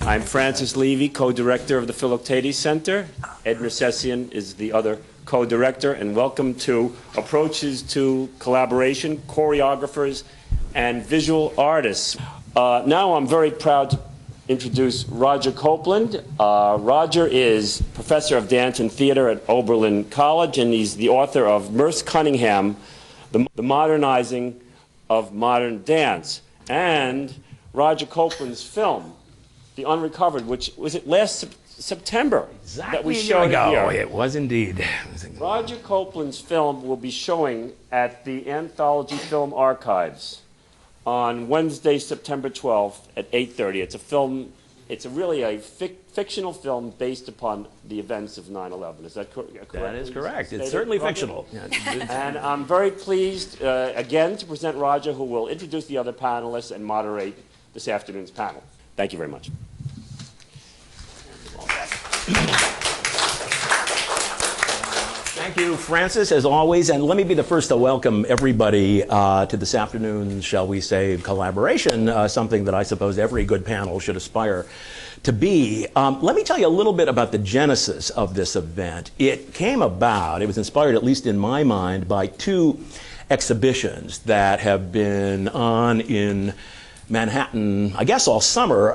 I'm Francis Levy, co-director of the Philoctetes Center. Ed Nersessian is the other co-director, and welcome to Approaches to Collaboration, Choreographers, and Visual Artists. Now I'm very proud to introduce Roger Copeland. Roger is professor of dance and theater at Oberlin College, and he's the author of Merce Cunningham, The Modernizing of Modern Dance, and Roger Copeland's film, The Unrecovered, which was it last September that we showed here. It was indeed. Roger Copeland's film will be showing at the Anthology Film Archives on Wednesday, September 12th at 8:30. It's a film. It's really a fictional film based upon the events of 9/11. Is that correct? That is correct. It's certainly fictional. And I'm very pleased again to present Roger, who will introduce the other panelists and moderate this afternoon's panel. Thank you very much. Thank you, Francis, as always. And let me be the first to welcome everybody to this afternoon's, shall we say, collaboration, something that I suppose every good panel should aspire to be. Let me tell you a little bit about the genesis of this event. It came about, it was inspired, at least in my mind, by two exhibitions that have been on in Manhattan, I guess all summer.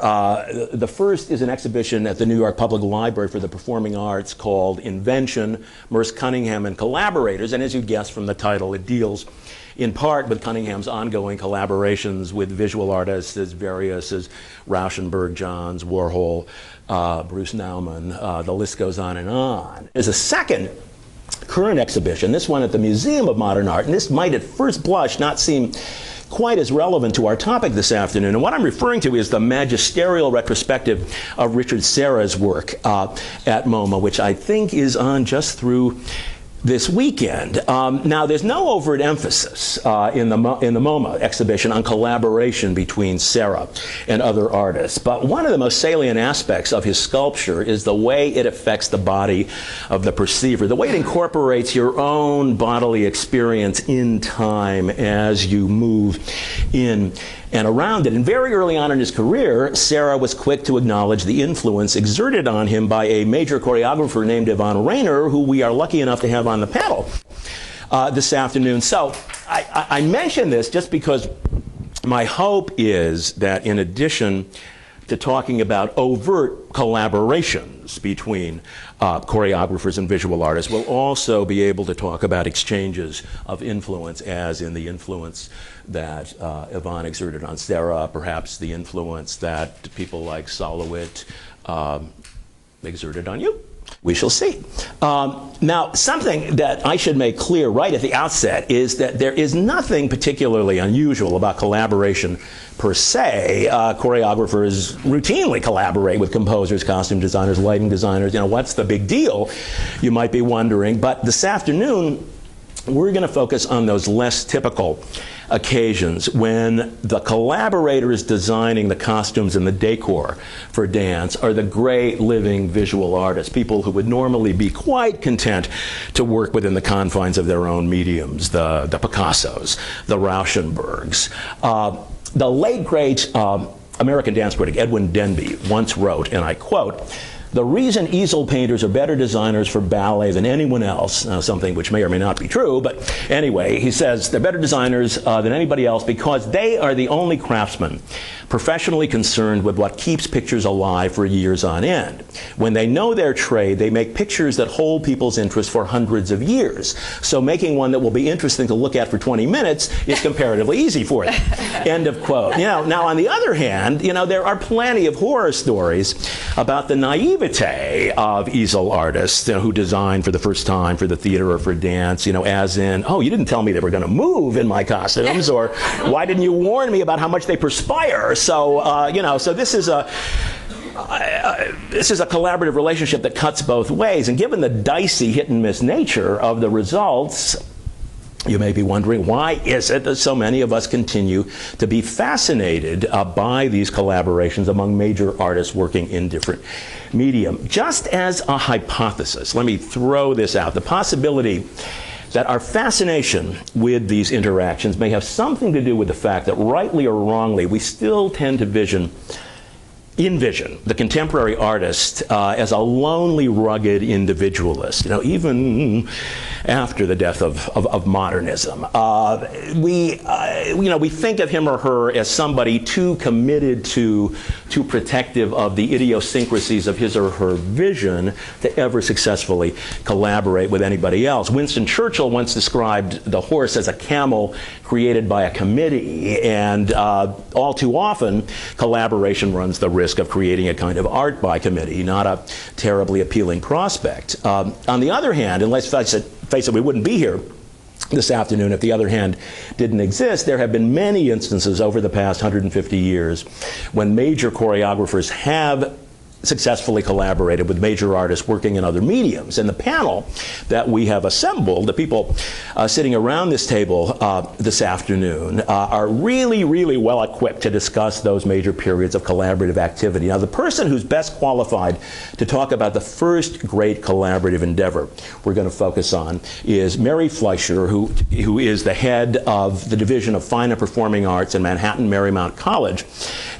The first is an exhibition at the New York Public Library for the Performing Arts called Invention, Merce Cunningham and Collaborators. And as you guess from the title, it deals in part with Cunningham's ongoing collaborations with visual artists as various as Rauschenberg, Johns, Warhol, Bruce Nauman, the list goes on and on. There's a second current exhibition, this one at the Museum of Modern Art, and this might at first blush not seem quite as relevant to our topic this afternoon. And what I'm referring to is the magisterial retrospective of Richard Serra's work at MoMA, which I think is on just through this weekend. Now, there's no overt emphasis in the MoMA exhibition on collaboration between Serra and other artists, but one of the most salient aspects of his sculpture is the way it affects the body of the perceiver, the way it incorporates your own bodily experience in time as you move in and around it. And very early on in his career, Serra was quick to acknowledge the influence exerted on him by a major choreographer named Yvonne, who we are lucky enough to have on the panel this afternoon. So I mention this just because my hope is that in addition to talking about overt collaborations between choreographers and visual artists, we'll also be able to talk about exchanges of influence, as in the influence that Yvonne exerted on Serra, perhaps the influence that people like Solowit exerted on you. We shall see. Now, something that I should make clear right at the outset is that there is nothing particularly unusual about collaboration per se. Choreographers routinely collaborate with composers, costume designers, lighting designers. You know, what's the big deal, you might be wondering. But this afternoon, we're going to focus on those less typical occasions when the collaborators designing the costumes and the decor for dance are the great living visual artists, people who would normally be quite content to work within the confines of their own mediums, the Picassos, the Rauschenbergs. The late, great American dance critic Edwin Denby once wrote, and I quote, "The reason easel painters are better designers for ballet than anyone else," something which may or may not be true, but anyway, he says they're better designers than anybody else because they are the only craftsmen professionally concerned with what keeps pictures alive for years on end. When they know their trade, they make pictures that hold people's interest for hundreds of years. So making one that will be interesting to look at for 20 minutes is comparatively easy for them. End of quote. You know, now on the other hand, you know, there are plenty of horror stories about the naivete of easel artists, you know, who design for the first time for the theater or for dance, you know, as in, oh, you didn't tell me they were going to move in my costumes, or why didn't you warn me about how much they perspire? So, you know, so this is a collaborative relationship that cuts both ways. And given the dicey hit and miss nature of the results, You may be wondering, why is it that so many of us continue to be fascinated by these collaborations among major artists working in different medium? Just as a hypothesis, let me throw this out. The possibility that our fascination with these interactions may have something to do with the fact that, rightly or wrongly, we still tend to envision the contemporary artist as a lonely, rugged individualist, even after the death of modernism. We think of him or her as somebody too committed to, too protective of the idiosyncrasies of his or her vision to ever successfully collaborate with anybody else. Winston Churchill once described the horse as a camel created by a committee, and all too often, collaboration runs the risk of creating a kind of art by committee, not a terribly appealing prospect. On the other hand, and let's face it, we wouldn't be here this afternoon if the other hand didn't exist. There have been many instances over the past 150 years when major choreographers have successfully collaborated with major artists working in other mediums. And the panel that we have assembled, the people sitting around this table this afternoon, are really, really well equipped to discuss those major periods of collaborative activity. Now, the person who's best qualified to talk about the first great collaborative endeavor we're going to focus on is Mary Fleischer, who is the head of the Division of Fine and Performing Arts in Manhattan Marymount College.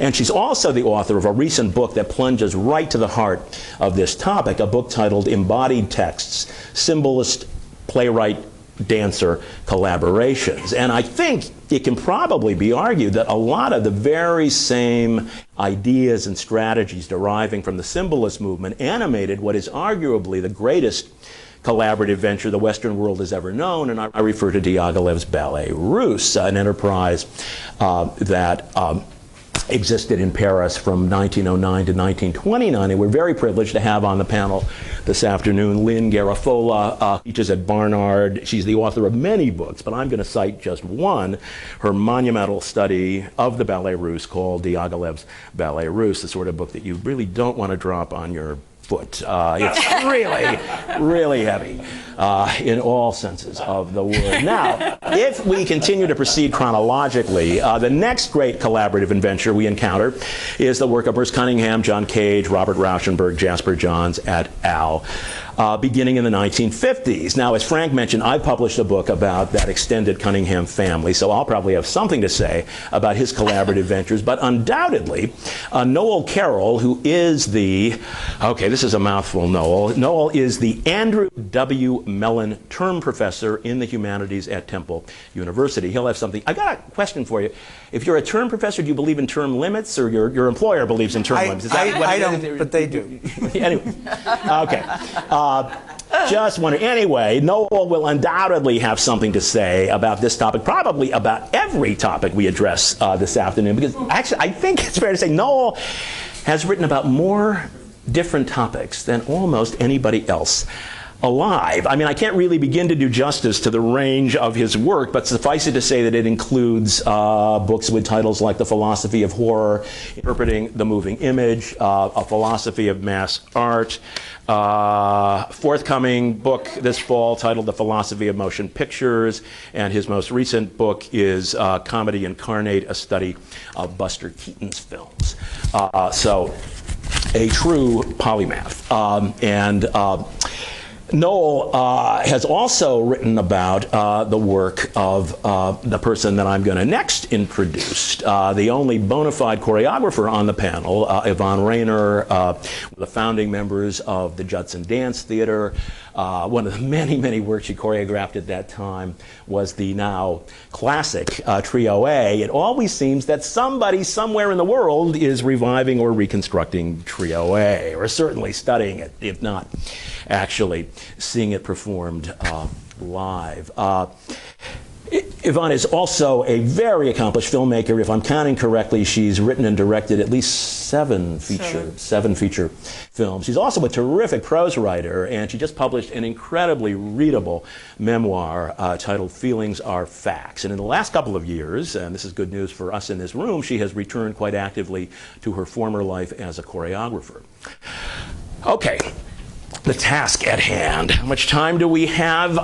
And she's also the author of a recent book that plunges right to the heart of this topic, a book titled Embodied Texts, Symbolist, Playwright, Dancer Collaborations. And I think it can probably be argued that a lot of the very same ideas and strategies deriving from the symbolist movement animated what is arguably the greatest collaborative venture the Western world has ever known, and I refer to Diaghilev's Ballet Russe, an enterprise that existed in Paris from 1909 to 1929. And we're very privileged to have on the panel this afternoon Lynn Garafola, teaches at Barnard. She's the author of many books, but I'm going to cite just one, her monumental study of the Ballet Russe called Diaghilev's Ballet Russe, the sort of book that you really don't want to drop on your foot. It's really, really heavy in all senses of the word. Now, if we continue to proceed chronologically, the next great collaborative adventure we encounter is the work of Merce Cunningham, John Cage, Robert Rauschenberg, Jasper Johns, et al., beginning in the 1950s. Now, as Frank mentioned, I published a book about that extended Cunningham family, so I'll probably have something to say about his collaborative ventures, but undoubtedly, Noel Carroll, who is the, okay, this is a mouthful, Noel is the Andrew W. Mellon Term Professor in the Humanities at Temple University. He'll have something. I got a question for you. If you're a term professor, do you believe in term limits, or your employer believes in term limits? Is that what I don't, but they do. Anyway, okay. Just wondering. Anyway, Noel will undoubtedly have something to say about this topic, probably about every topic we address this afternoon, because actually I think it's fair to say Noel has written about more different topics than almost anybody else alive. I mean, I can't really begin to do justice to the range of his work, but suffice it to say that it includes books with titles like The Philosophy of Horror, Interpreting the Moving Image, A Philosophy of Mass Art, forthcoming book this fall titled The Philosophy of Motion Pictures, and his most recent book is Comedy Incarnate, a study of Buster Keaton's films. So, a true polymath. Noel has also written about the work of the person that I'm going to next introduce, the only bona fide choreographer on the panel, Yvonne Rainer, the founding members of the Judson Dance Theater. One of the many, many works she choreographed at that time was the now classic Trio A. It always seems that somebody somewhere in the world is reviving or reconstructing Trio A, or certainly studying it, if not actually seeing it performed live. Yvonne is also a very accomplished filmmaker. If I'm counting correctly, she's written and directed at least seven feature films. She's also a terrific prose writer, and she just published an incredibly readable memoir titled Feelings Are Facts. And in the last couple of years, and this is good news for us in this room, she has returned quite actively to her former life as a choreographer. Okay. the task at hand. How much time do we have?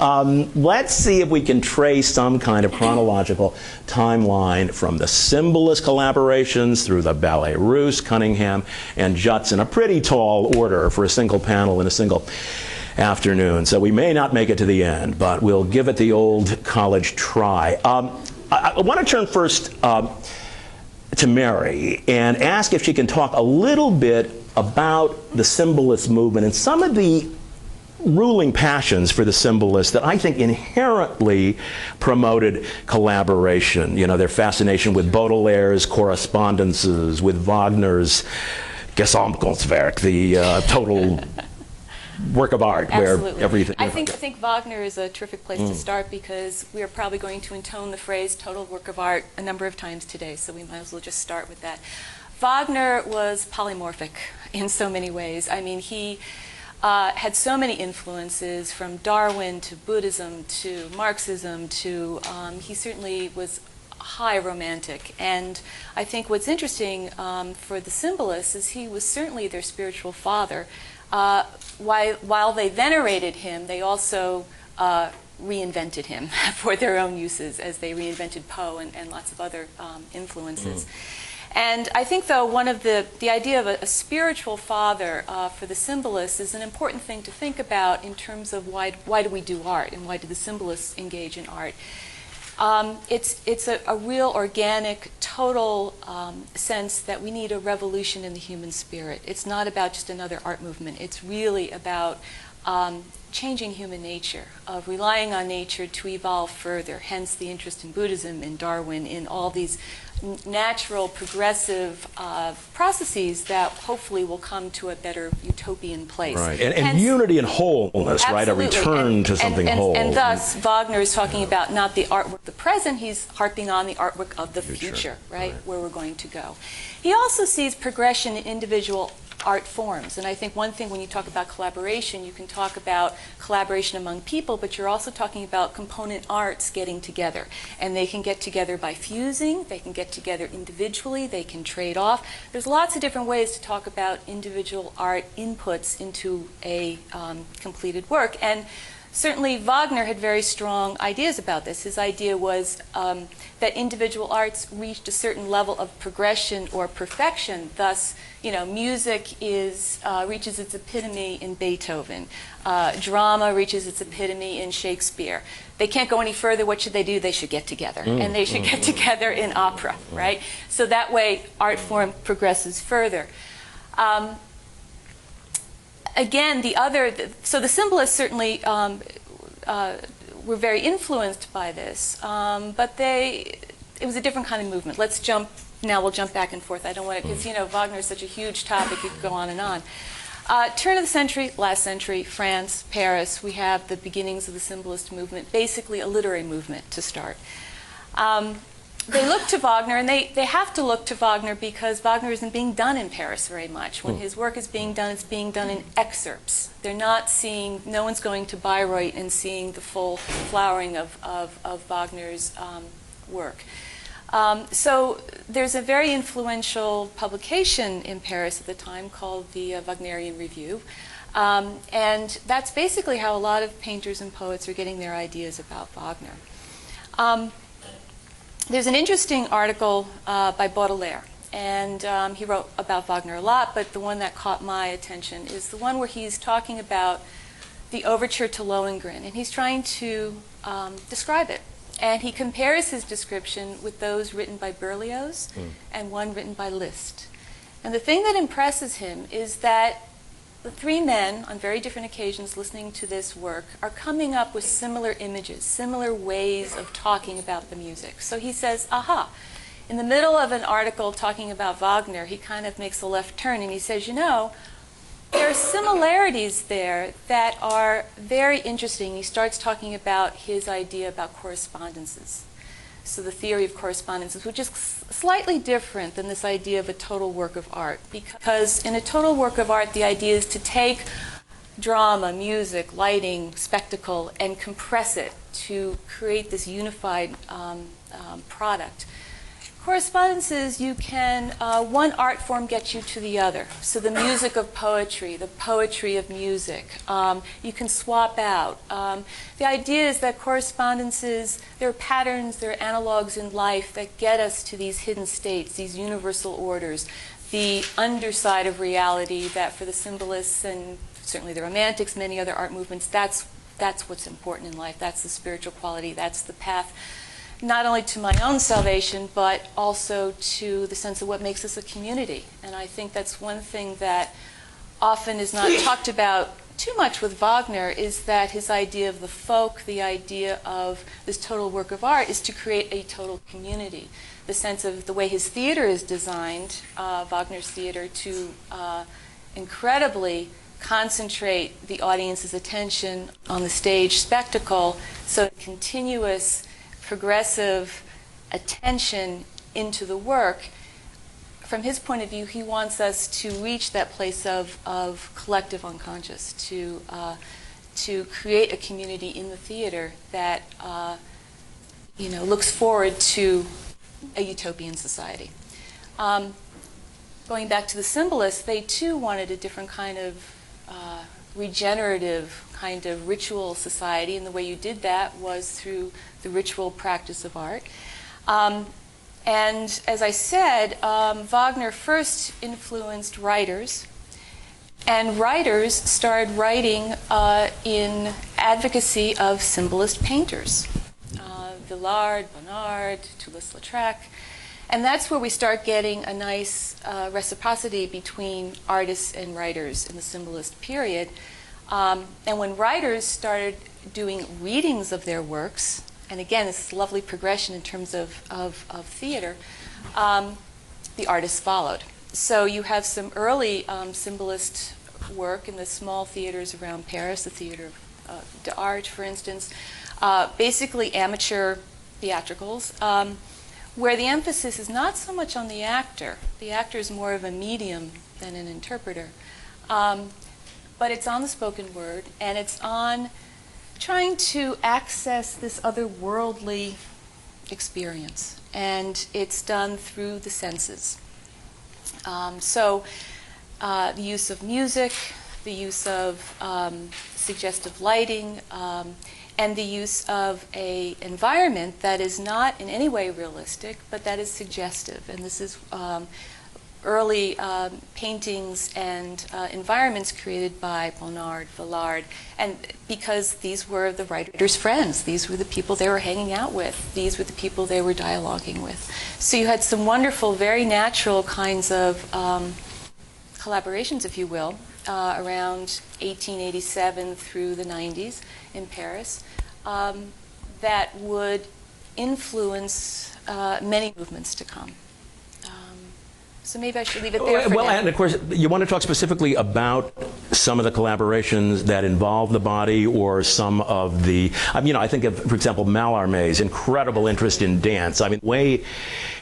Let's see if we can trace some kind of chronological timeline from the Symbolist collaborations through the Ballet Russe, Cunningham, and Jutz in a pretty tall order for a single panel in a single afternoon. So we may not make it to the end, but we'll give it the old college try. I want to turn first to Mary and ask if she can talk a little bit about the Symbolist movement and some of the ruling passions for the Symbolists that I think inherently promoted collaboration. You know, their fascination with Baudelaire's correspondences, with Wagner's Gesamtkunstwerk, the total work of art. Absolutely. Where everything. I think Wagner is a terrific place to start because we are probably going to intone the phrase total work of art a number of times today, so we might as well just start with that. Wagner was polymorphic in so many ways. I mean, he had so many influences from Darwin to Buddhism to Marxism to, he certainly was high romantic. And I think what's interesting for the Symbolists is he was certainly their spiritual father. While they venerated him, they also reinvented him for their own uses, as they reinvented Poe and lots of other influences. And I think, though, one of the idea of a spiritual father for the Symbolists is an important thing to think about in terms of why do we do art and why do the Symbolists engage in art. It's a real organic, total sense that we need a revolution in the human spirit. It's not about just another art movement. It's really about changing human nature, of relying on nature to evolve further, hence the interest in Buddhism, in Darwin, in all these natural, progressive processes that hopefully will come to a better utopian place. Right, and unity and wholeness, absolutely. Right? A return to something whole. And thus, Wagner is talking about not the artwork of the present, he's harping on the artwork of the future, right, where we're going to go. He also sees progression in individual art forms. And I think one thing when you talk about collaboration, you can talk about collaboration among people, but you're also talking about component arts getting together. And they can get together by fusing, they can get together individually, they can trade off. There's lots of different ways to talk about individual art inputs into a completed work. And certainly Wagner had very strong ideas about this. His idea was that individual arts reached a certain level of progression or perfection. Thus, you know, music reaches its epitome in Beethoven. Drama reaches its epitome in Shakespeare. They can't go any further. What should they do? They should get together. And they should get together in opera, right? So that way, art form progresses further. Again, so the Symbolists certainly were very influenced by this, but it was a different kind of movement. We'll jump back and forth. I don't want to, because, you know, Wagner is such a huge topic, you could go on and on. Turn of the century, last century, France, Paris, we have the beginnings of the Symbolist movement, basically a literary movement to start. They look to Wagner, and they have to look to Wagner because Wagner isn't being done in Paris very much. When his work is being done, it's being done in excerpts. They're not seeing, no one's going to Bayreuth and seeing the full flowering of Wagner's work. So there's a very influential publication in Paris at the time called the Wagnerian Review. And that's basically how a lot of painters and poets are getting their ideas about Wagner. There's an interesting article by Baudelaire, and he wrote about Wagner a lot, but the one that caught my attention is the one where he's talking about the overture to Lohengrin, and he's trying to describe it. And he compares his description with those written by Berlioz and one written by Liszt. And the thing that impresses him is that the three men, on very different occasions listening to this work, are coming up with similar images, similar ways of talking about the music. So he says, aha, in the middle of an article talking about Wagner, he kind of makes a left turn and he says, you know, there are similarities there that are very interesting. He starts talking about his idea about correspondences. So the theory of correspondences, which is slightly different than this idea of a total work of art. Because in a total work of art, the idea is to take drama, music, lighting, spectacle, and compress it to create this unified product. correspondences, you can, one art form gets you to the other. So the music of poetry, the poetry of music, you can swap out. The idea is that correspondences, there are patterns, there are analogs in life that get us to these hidden states, these universal orders, the underside of reality that for the symbolists and certainly the romantics, many other art movements, that's what's important in life. That's the spiritual quality. That's the path, not only to my own salvation, but also to the sense of what makes us a community. And I think that's one thing that often is not talked about too much with Wagner, is that his idea of the folk, the idea of this total work of art, is to create a total community. The sense of the way his theater is designed, Wagner's theater, to incredibly concentrate the audience's attention on the stage spectacle, so continuous, progressive attention into the work. From his point of view, he wants us to reach that place of collective unconscious, to create a community in the theater that looks forward to a utopian society. Going back to the symbolists, they too wanted a different kind of regenerative kind of ritual society, and the way you did that was through the ritual practice of art. And as I said, Wagner first influenced writers, and writers started writing in advocacy of symbolist painters. Villard, Bonnard, Toulouse-Lautrec. And that's where we start getting a nice reciprocity between artists and writers in the symbolist period. And when writers started doing readings of their works, and again, this lovely progression in terms of theater, the artists followed. So you have some early symbolist work in the small theaters around Paris, the Theater d'Art, for instance, basically amateur theatricals, where the emphasis is not so much on the actor. The actor is more of a medium than an interpreter. But it's on the spoken word, and it's on trying to access this otherworldly experience. And it's done through the senses. So the use of music, the use of suggestive lighting, and the use of an environment that is not in any way realistic, but that is suggestive. And this is early paintings and environments created by Bonnard, Villard, and because these were the writer's friends, these were the people they were hanging out with, these were the people they were dialoguing with. So you had some wonderful, very natural kinds of collaborations, if you will, around 1887 through the 90s in Paris, that would influence many movements to come. So maybe I should leave it there for now. And of course, you want to talk specifically about some of the collaborations that involve the body, or some of the, I think of, for example, Mallarmé's incredible interest in dance. I mean, the way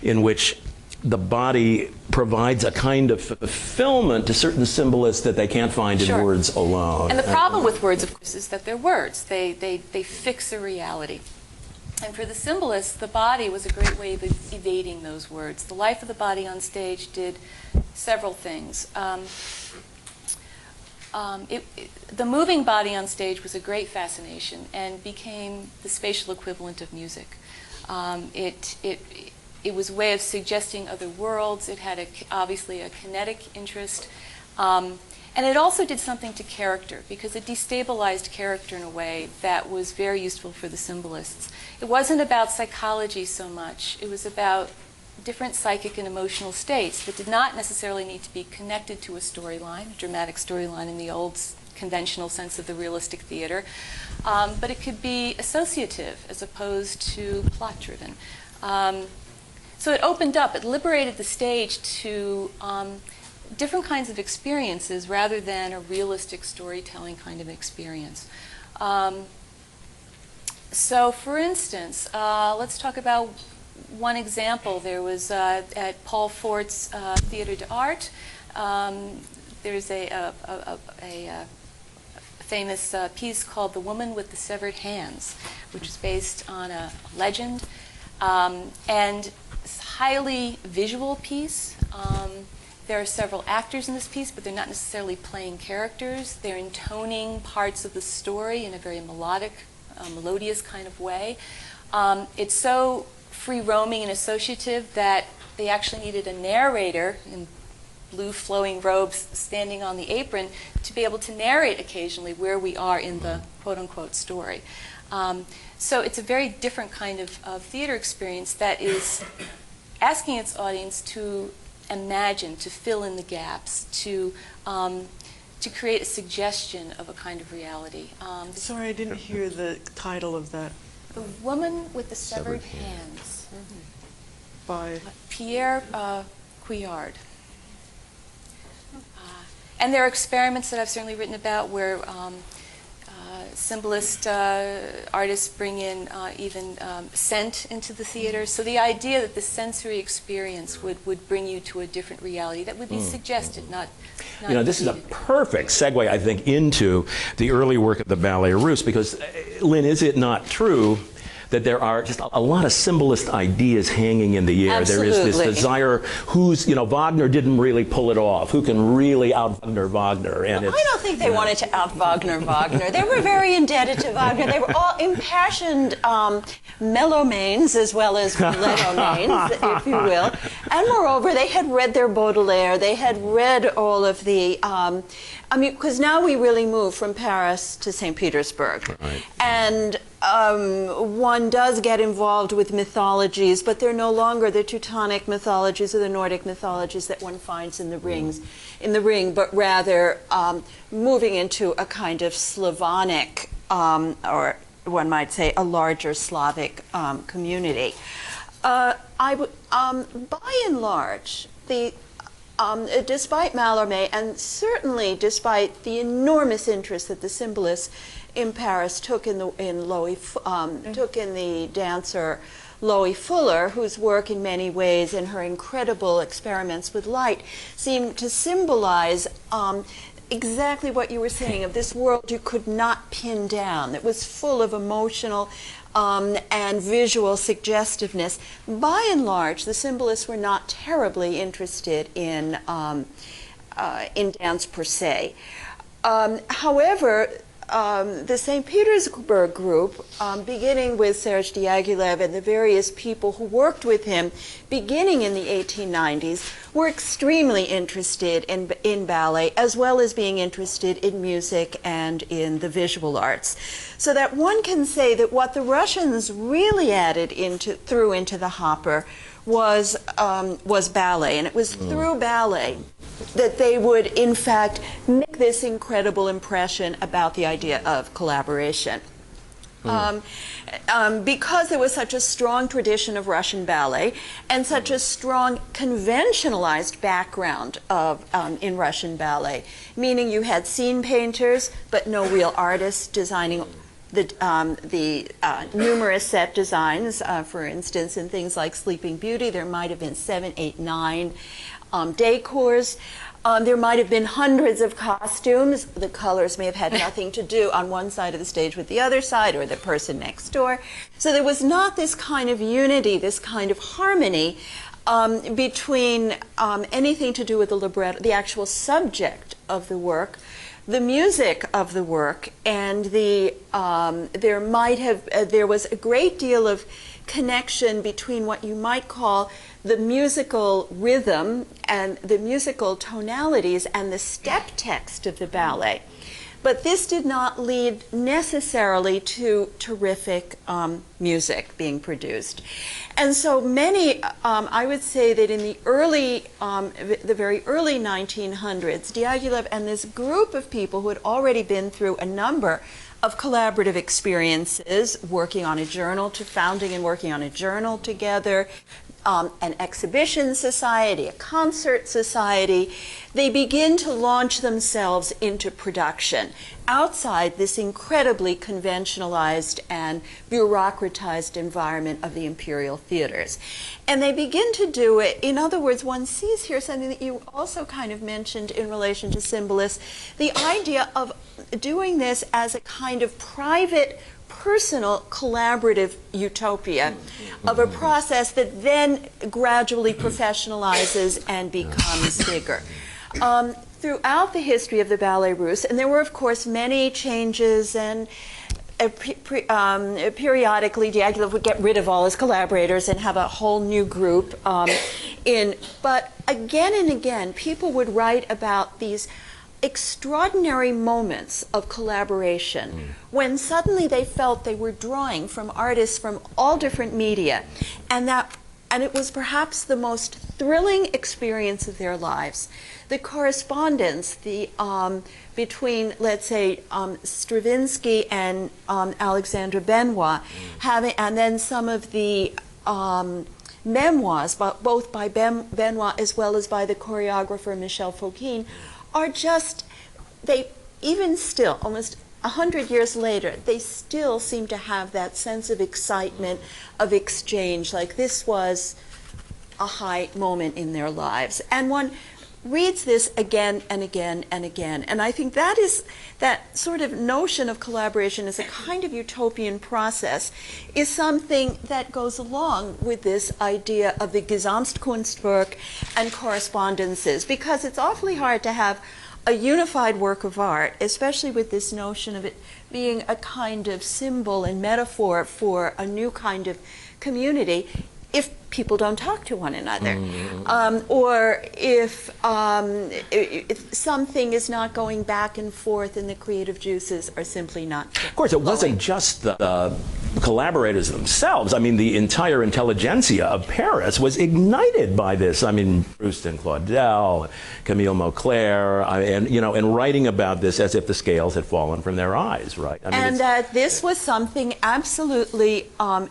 in which the body provides a kind of fulfillment to certain symbolists that they can't find in words alone. And the problem with words, of course, is that they're words. They fix a reality. And for the symbolists, the body was a great way of evading those words. The life of the body on stage did several things. The moving body on stage was a great fascination and became the spatial equivalent of music. It was a way of suggesting other worlds. It had obviously a kinetic interest. And it also did something to character, because it destabilized character in a way that was very useful for the symbolists. It wasn't about psychology so much. It was about different psychic and emotional states that did not necessarily need to be connected to a storyline, a dramatic storyline in the old conventional sense of the realistic theater. But it could be associative as opposed to plot-driven. So it opened up, it liberated the stage to different kinds of experiences rather than a realistic storytelling kind of experience. So for instance, let's talk about one example. There was at Paul Fort's Theater d'Art, there's a famous piece called The Woman with the Severed Hands, which is based on a legend. And it's highly visual piece. There are several actors in this piece, but they're not necessarily playing characters. They're intoning parts of the story in a very melodic, melodious kind of way. It's so free-roaming and associative that they actually needed a narrator in blue flowing robes standing on the apron to be able to narrate occasionally where we are in the quote-unquote story. So it's a very different kind of theater experience that is asking its audience to imagine, to fill in the gaps, to create a suggestion of a kind of reality. Sorry, I didn't hear the title of that. The Woman with the Severed Hands. By Pierre Couillard. And there are experiments that I've certainly written about where symbolist artists bring in even scent into the theater. So the idea that the sensory experience would bring you to a different reality that would be suggested, not You know, this is a defeated. perfect segue, I think, into the early work of the Ballet Russe, because, Lynn, is it not true that there are just a lot of symbolist ideas hanging in the air? There is this Absolutely. desire, Wagner didn't really pull it off. Who can really out-Wagner Wagner? And I don't think they wanted to out-Wagner Wagner. They were very indebted to Wagner. They were all impassioned melomanes as well as letomanes, if you will. And moreover, they had read their Baudelaire. They had read all of the... because now we really move from Paris to St. Petersburg. Right. And one does get involved with mythologies, but they're no longer the Teutonic mythologies or the Nordic mythologies that one finds in the ring, but rather moving into a kind of Slavonic, or one might say a larger Slavic community. By and large, despite Mallarmé, and certainly despite the enormous interest that the symbolists in Paris took in the dancer Loie Fuller, whose work in many ways and her incredible experiments with light seemed to symbolize exactly what you were saying, of this world you could not pin down, that was full of emotional and visual suggestiveness. By and large, the symbolists were not terribly interested in dance per se. However, the St. Petersburg group, beginning with Serge Diaghilev and the various people who worked with him beginning in the 1890s, were extremely interested in ballet, as well as being interested in music and in the visual arts. So that one can say that what the Russians really threw into the hopper was ballet, and it was through ballet that they would, in fact, make this incredible impression about the idea of collaboration. Because there was such a strong tradition of Russian ballet and such a strong conventionalized background in Russian ballet, meaning you had scene painters but no real artists designing the numerous set designs. For instance, in things like Sleeping Beauty, there might have been 7, 8, 9 decors. There might have been hundreds of costumes. The colors may have had nothing to do on one side of the stage with the other side or the person next door. So there was not this kind of unity, this kind of harmony between anything to do with the libretto, the actual subject of the work, the music of the work, and there was a great deal of connection between what you might call the musical rhythm and the musical tonalities and the step text of the ballet. But this did not lead necessarily to terrific music being produced. And so many, I would say that in the very early 1900s, Diaghilev and this group of people who had already been through a number of collaborative experiences, working on a journal, to founding and working on a journal together, an exhibition society, a concert society, they begin to launch themselves into production outside this incredibly conventionalized and bureaucratized environment of the imperial theaters. And they begin to do it, in other words, one sees here something that you also kind of mentioned in relation to symbolists, the idea of doing this as a kind of private personal, collaborative utopia of a process that then gradually professionalizes and becomes bigger. Throughout the history of the Ballet Russe, and there were, of course, many changes, and periodically Diaghilev would get rid of all his collaborators and have a whole new group but again and again, people would write about these extraordinary moments of collaboration when suddenly they felt they were drawing from artists from all different media, and it was perhaps the most thrilling experience of their lives. The correspondence between, let's say, Stravinsky and Alexandre Benoit, and then some of the memoirs, both by Benoit as well as by the choreographer Michel Fokine, are just, even still, almost 100 years later, they still seem to have that sense of excitement, of exchange, like this was a high moment in their lives. And one reads this again and again and again. And I think that sort of notion of collaboration as a kind of utopian process is something that goes along with this idea of the Gesamtkunstwerk and correspondences, because it's awfully hard to have a unified work of art, especially with this notion of it being a kind of symbol and metaphor for a new kind of community, if people don't talk to one another, or if something is not going back and forth and the creative juices are simply not flowing. Of course, it wasn't just the collaborators themselves. I mean, the entire intelligentsia of Paris was ignited by this. I mean, Proust and Claudel, Camille Mauclair, and writing about this as if the scales had fallen from their eyes, right? I mean, and that this was something absolutely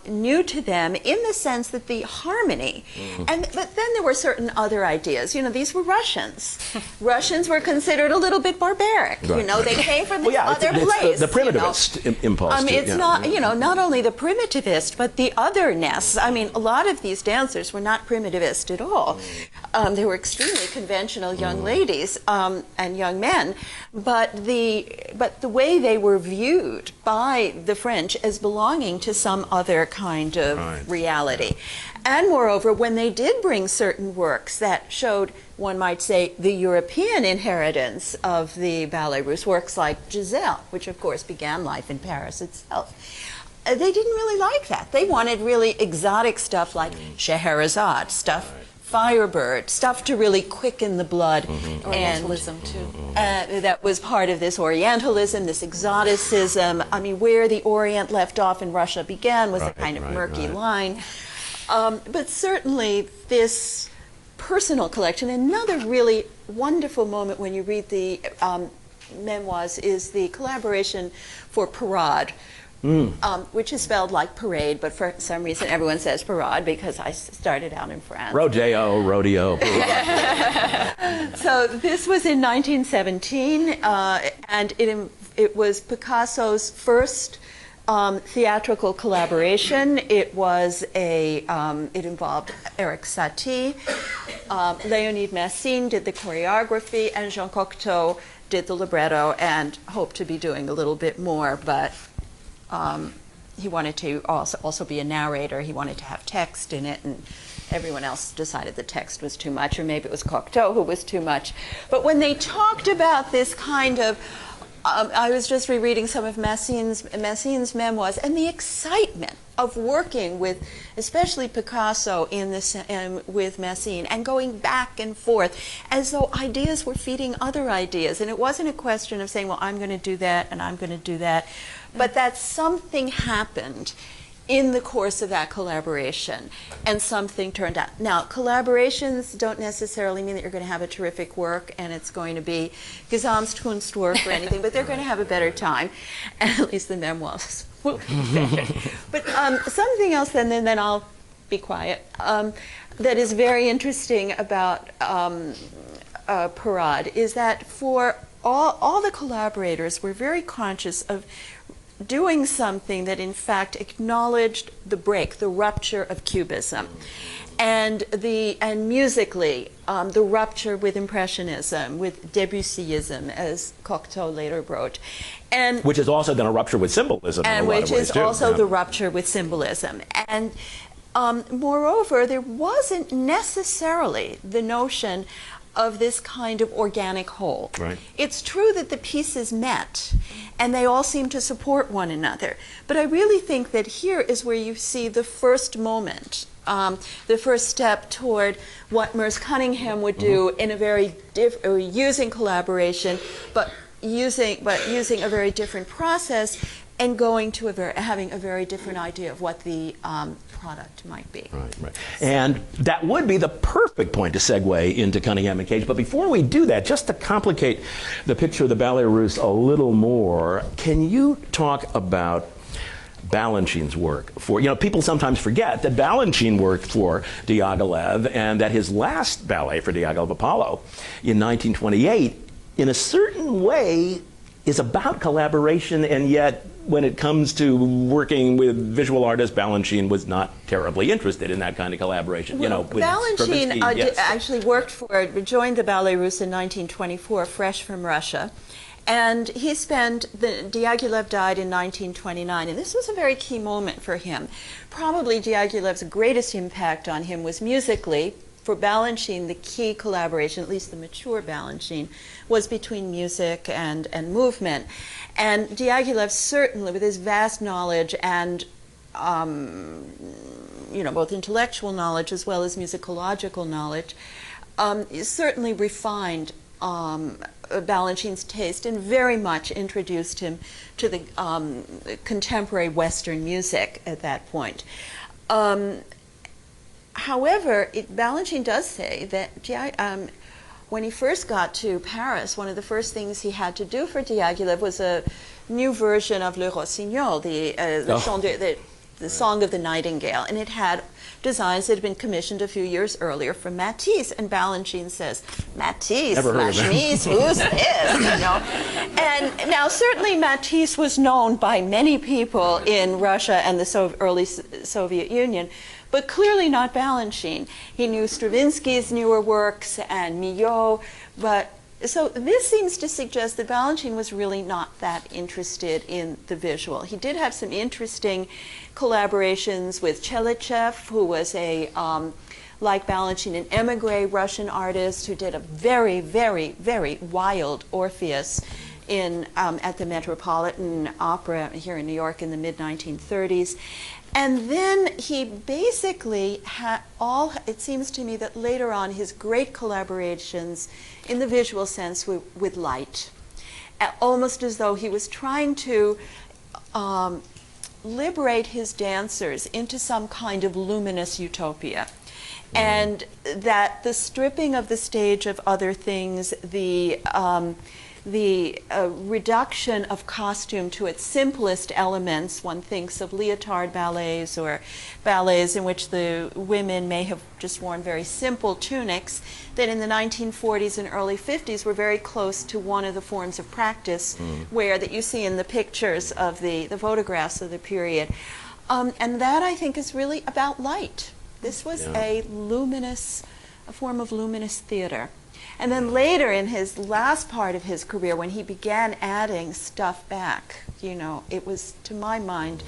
new to them, in the sense that the harmony, but then there were certain other ideas. These were Russians. Russians were considered a little bit barbaric. Right. They came from this other it's place. The primitivist impulse. It's not, not only the primitivist, but the otherness. I mean, a lot of these dancers were not primitivist at all. They were extremely conventional young ladies and young men, but the way they were viewed by the French as belonging to some other kind of reality. And moreover, when they did bring certain works that showed, one might say, the European inheritance of the Ballet Russe, works like Giselle, which of course began life in Paris itself, they didn't really like that. They wanted really exotic stuff like Scheherazade, Firebird, stuff to really quicken the blood. Orientalism, too. That was part of this Orientalism, this exoticism. I mean, where the Orient left off and Russia began was a kind of murky line. But certainly this personal collection, another really wonderful moment when you read the memoirs, is the collaboration for Parade, which is spelled like parade, but for some reason everyone says Parade because I started out in France. Rodeo, parade. So this was in 1917, and it was Picasso's first theatrical collaboration. It involved Eric Satie, Léonide Massine did the choreography, and Jean Cocteau did the libretto, and hoped to be doing a little bit more, but he wanted to also be a narrator. He wanted to have text in it, and everyone else decided the text was too much, or maybe it was Cocteau who was too much. But when they talked about this kind of I was just rereading some of Massine's memoirs, and the excitement of working with, especially Picasso with Massine, and going back and forth as though ideas were feeding other ideas. And it wasn't a question of saying, well, I'm going to do that and I'm going to do that, but that something happened in the course of that collaboration, and something turned out. Now, collaborations don't necessarily mean that you're going to have a terrific work and it's going to be Gesamtkunstwerk or anything, but they're going to have a better time, and at least the memoirs will be better. But something else, then I'll be quiet, that is very interesting about Parade is that for all the collaborators were very conscious of doing something that in fact acknowledged the break, the rupture of Cubism, and musically the rupture with Impressionism, with Debussyism, as Cocteau later wrote, and which is also then a rupture with symbolism, and in a lot which of ways is too. also Yeah. the rupture with symbolism. And moreover, there wasn't necessarily the notion of this kind of organic whole. Right. It's true that the pieces met, and they all seem to support one another. But I really think that here is where you see the first moment, the first step toward what Merce Cunningham would do in a very using collaboration, but using a very different process, and going to having a very different idea of what the product might be. Right, right. And that would be the perfect point to segue into Cunningham and Cage. But before we do that, just to complicate the picture of the Ballet Russe a little more, can you talk about Balanchine's work for, people sometimes forget that Balanchine worked for Diaghilev, and that his last ballet for Diaghilev, Apollo, in 1928, in a certain way is about collaboration, and yet when it comes to working with visual artists, Balanchine was not terribly interested in that kind of collaboration. With Balanchine Stravinsky, yes. actually joined the Ballet Russe in 1924, fresh from Russia. And Diaghilev died in 1929, and this was a very key moment for him. Probably Diaghilev's greatest impact on him was musically. For Balanchine, the key collaboration, at least the mature Balanchine, was between music and movement. And Diaghilev certainly, with his vast knowledge and both intellectual knowledge as well as musicological knowledge, certainly refined Balanchine's taste and very much introduced him to the contemporary Western music at that point. However, Balanchine does say that when he first got to Paris, one of the first things he had to do for Diaghilev was a new version of Le Rossignol, the Song of the Nightingale, and it had designs that had been commissioned a few years earlier from Matisse. And Balanchine says, Matisse, Matisse, who's this? And now certainly Matisse was known by many people in Russia and the early Soviet Union, but clearly not Balanchine. He knew Stravinsky's newer works and Milhaud, so this seems to suggest that Balanchine was really not that interested in the visual. He did have some interesting collaborations with Chelychev, who was like Balanchine, an emigre Russian artist who did a very, very, very wild Orpheus at the Metropolitan Opera here in New York in the mid-1930s. And then he basically had it seems to me that later on his great collaborations in the visual sense with light, almost as though he was trying to liberate his dancers into some kind of luminous utopia. And that the stripping of the stage of other things, the reduction of costume to its simplest elements. One thinks of leotard ballets or ballets in which the women may have just worn very simple tunics that in the 1940s and early 50s were very close to one of the forms of practice that you see in the pictures of the photographs of the period. And that, I think, is really about light. This was a form of luminous theater. And then later, in his last part of his career, when he began adding stuff back, it was, to my mind,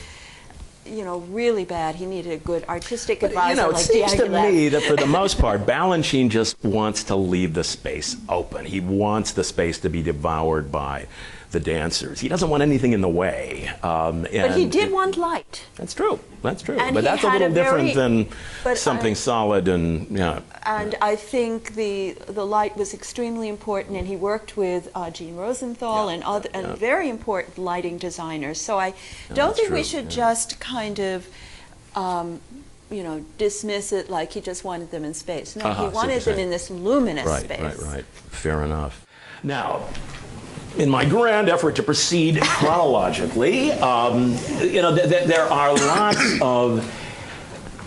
really bad. He needed a good artistic advisor it like seems to Diaghilev. me that for the most part, Balanchine just wants to leave the space open. He wants the space to be devoured by the dancers. He doesn't want anything in the way. But he did want light. That's true. That's true. And but he that's a had little different than but something solid and And I think the light was extremely important, and he worked with Jean Rosenthal and very important lighting designers. So I don't think we should just kind of dismiss it like he just wanted them in space. No, he wanted them in this luminous space. Right. Fair enough. Now, in my grand effort to proceed chronologically, there are lots of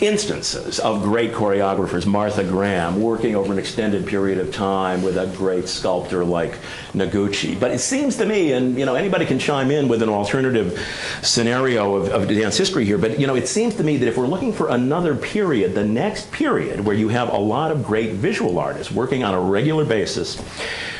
instances of great choreographers, Martha Graham, working over an extended period of time with a great sculptor like Noguchi. But it seems to me, and anybody can chime in with an alternative scenario of dance history here, but it seems to me that if we're looking for another period, the next period where you have a lot of great visual artists working on a regular basis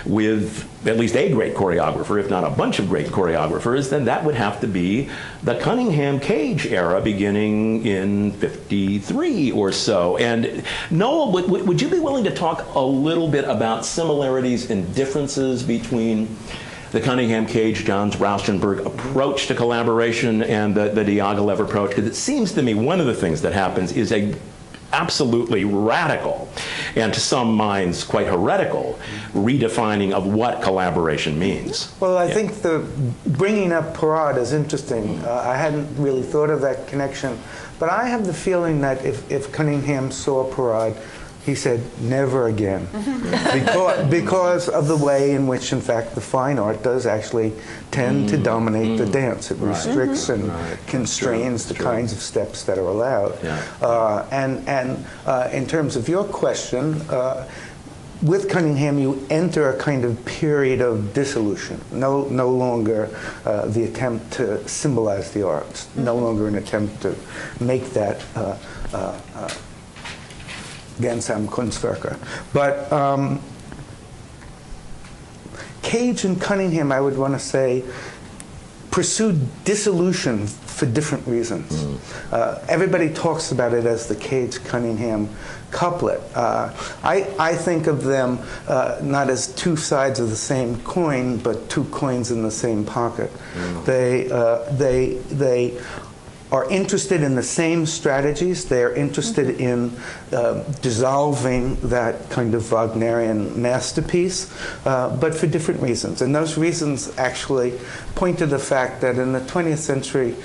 with at least a great choreographer, if not a bunch of great choreographers, then that would have to be the Cunningham-Cage era beginning in 53 or so. And Noel, would you be willing to talk a little bit about similarities and differences between the Cunningham-Cage, John Rauschenberg approach to collaboration and the Diaghilev approach? Because it seems to me one of the things that happens is a absolutely radical, and to some minds quite heretical, redefining of what collaboration means. Well, I think the bringing up Parade is interesting. I hadn't really thought of that connection, but I have the feeling that if Cunningham saw Parade, he said, never again. because of the way in which, in fact, the fine art does actually tend to dominate the dance. It restricts and constrains the kinds of steps that are allowed. And in terms of your question, with Cunningham, you enter a kind of period of dissolution. No longer the attempt to symbolize the arts. No longer an attempt to make that Gensam Kunstwerke. But Cage and Cunningham, I would want to say, pursued dissolution for different reasons. Everybody talks about it as the Cage-Cunningham couplet. I think of them not as two sides of the same coin, but two coins in the same pocket. They are interested in the same strategies. They are interested in dissolving that kind of Wagnerian masterpiece, but for different reasons. And those reasons actually point to the fact that in the 20th century,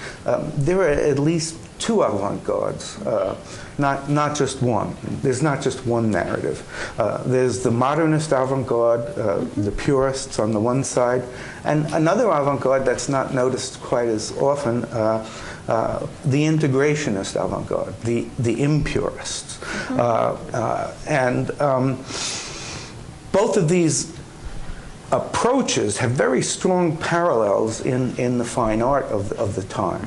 there were at least two avant-gardes, not just one. There's not just one narrative. There's the modernist avant-garde, the purists on the one side, and another avant-garde that's not noticed quite as often, the integrationist avant-garde, the impurists. And both of these approaches have very strong parallels in the fine art of the time.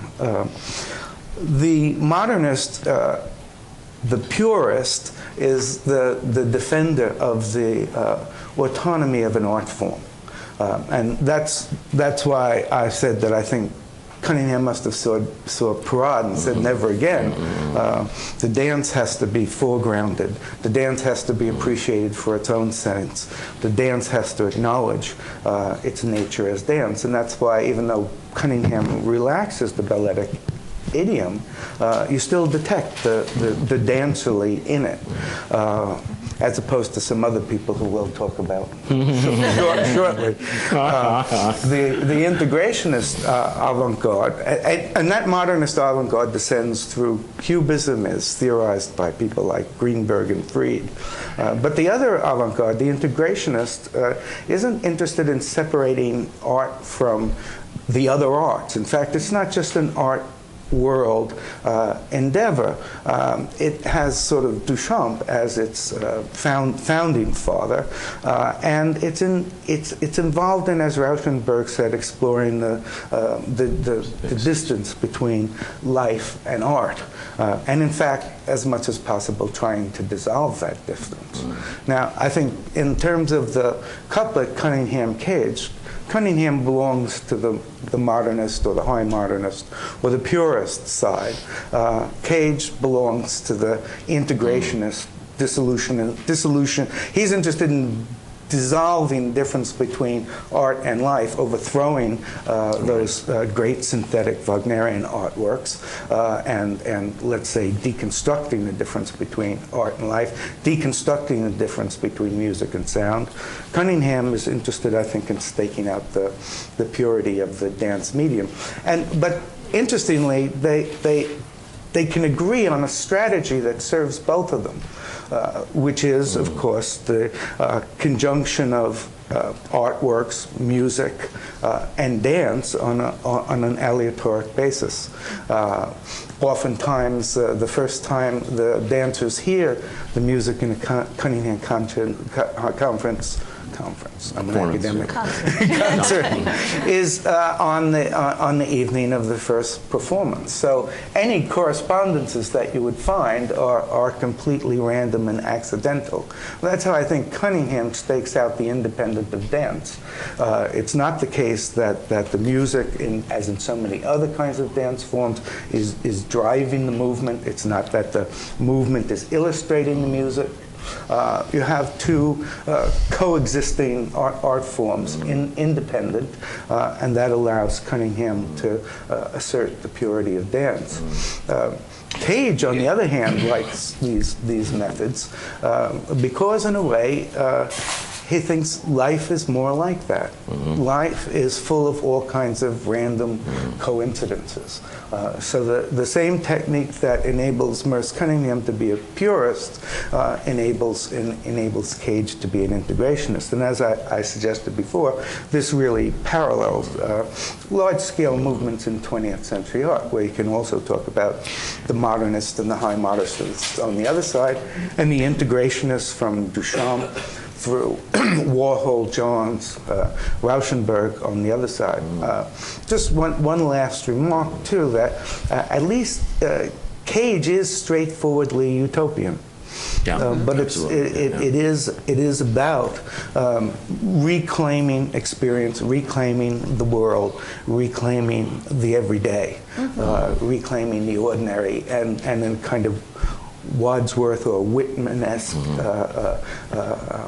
The modernist, the purist, is the defender of the autonomy of an art form. And that's why I said that I think Cunningham must have saw Parade and said never again. The dance has to be foregrounded. The dance has to be appreciated for its own sense. The dance has to acknowledge its nature as dance. And that's why, even though Cunningham relaxes the balletic idiom, you still detect the dancerly in it. As opposed to some other people who we'll talk about shortly. The integrationist avant-garde, and that modernist avant-garde descends through Cubism, as theorized by people like Greenberg and Fried. But the other avant-garde, the integrationist, isn't interested in separating art from the other arts. In fact, it's not just an art world endeavor. It has sort of Duchamp as its founding father, and it's involved in, as Rauschenberg said, exploring the distance between life and art, and in fact, as much as possible, trying to dissolve that distance. Now, I think in terms of the couplet Cunningham-Cage, Cunningham belongs to the modernist or the high modernist or the purist side. Cage belongs to the integrationist, dissolution. He's interested in dissolving the difference between art and life, overthrowing those great synthetic Wagnerian artworks, and let's say deconstructing the difference between art and life, deconstructing the difference between music and sound. Cunningham is interested, I think, in staking out the purity of the dance medium. But interestingly, they they can agree on a strategy that serves both of them, which is, of course, the conjunction of artworks, music, and dance on an aleatoric basis. Oftentimes, the first time the dancers hear the music in a Cunningham conference, I'm an academic, concert, is on the evening of the first performance. So any correspondences that you would find are completely random and accidental. That's how I think Cunningham stakes out the independent of dance. It's not the case that the music, as in so many other kinds of dance forms, is driving the movement. It's not that the movement is illustrating the music. You have two coexisting art forms, independent, and that allows Cunningham to assert the purity of dance. Cage, on the other hand, likes these methods because, in a way, he thinks life is more like that. Life is full of all kinds of random coincidences. So the same technique that enables Merce Cunningham to be a purist enables Cage to be an integrationist. And as I suggested before, this really parallels large-scale movements in 20th century art, where you can also talk about the modernists and the high modernists on the other side, and the integrationists from Duchamp through Warhol, Johns, Rauschenberg on the other side. Just one last remark, too, that at least Cage is straightforwardly utopian. Yeah, but it is about reclaiming experience, reclaiming the world, reclaiming the everyday, reclaiming the ordinary, and in kind of Wadsworth or Whitman-esque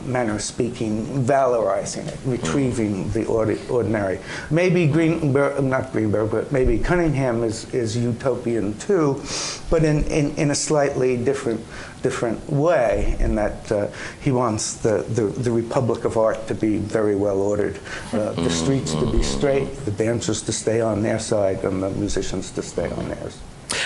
manner of speaking, valorizing it, retrieving the ordinary. Maybe not Greenberg, but maybe Cunningham is utopian too, but in a slightly different way, in that he wants the Republic of Art to be very well ordered, the streets to be straight, the dancers to stay on their side, and the musicians to stay on theirs.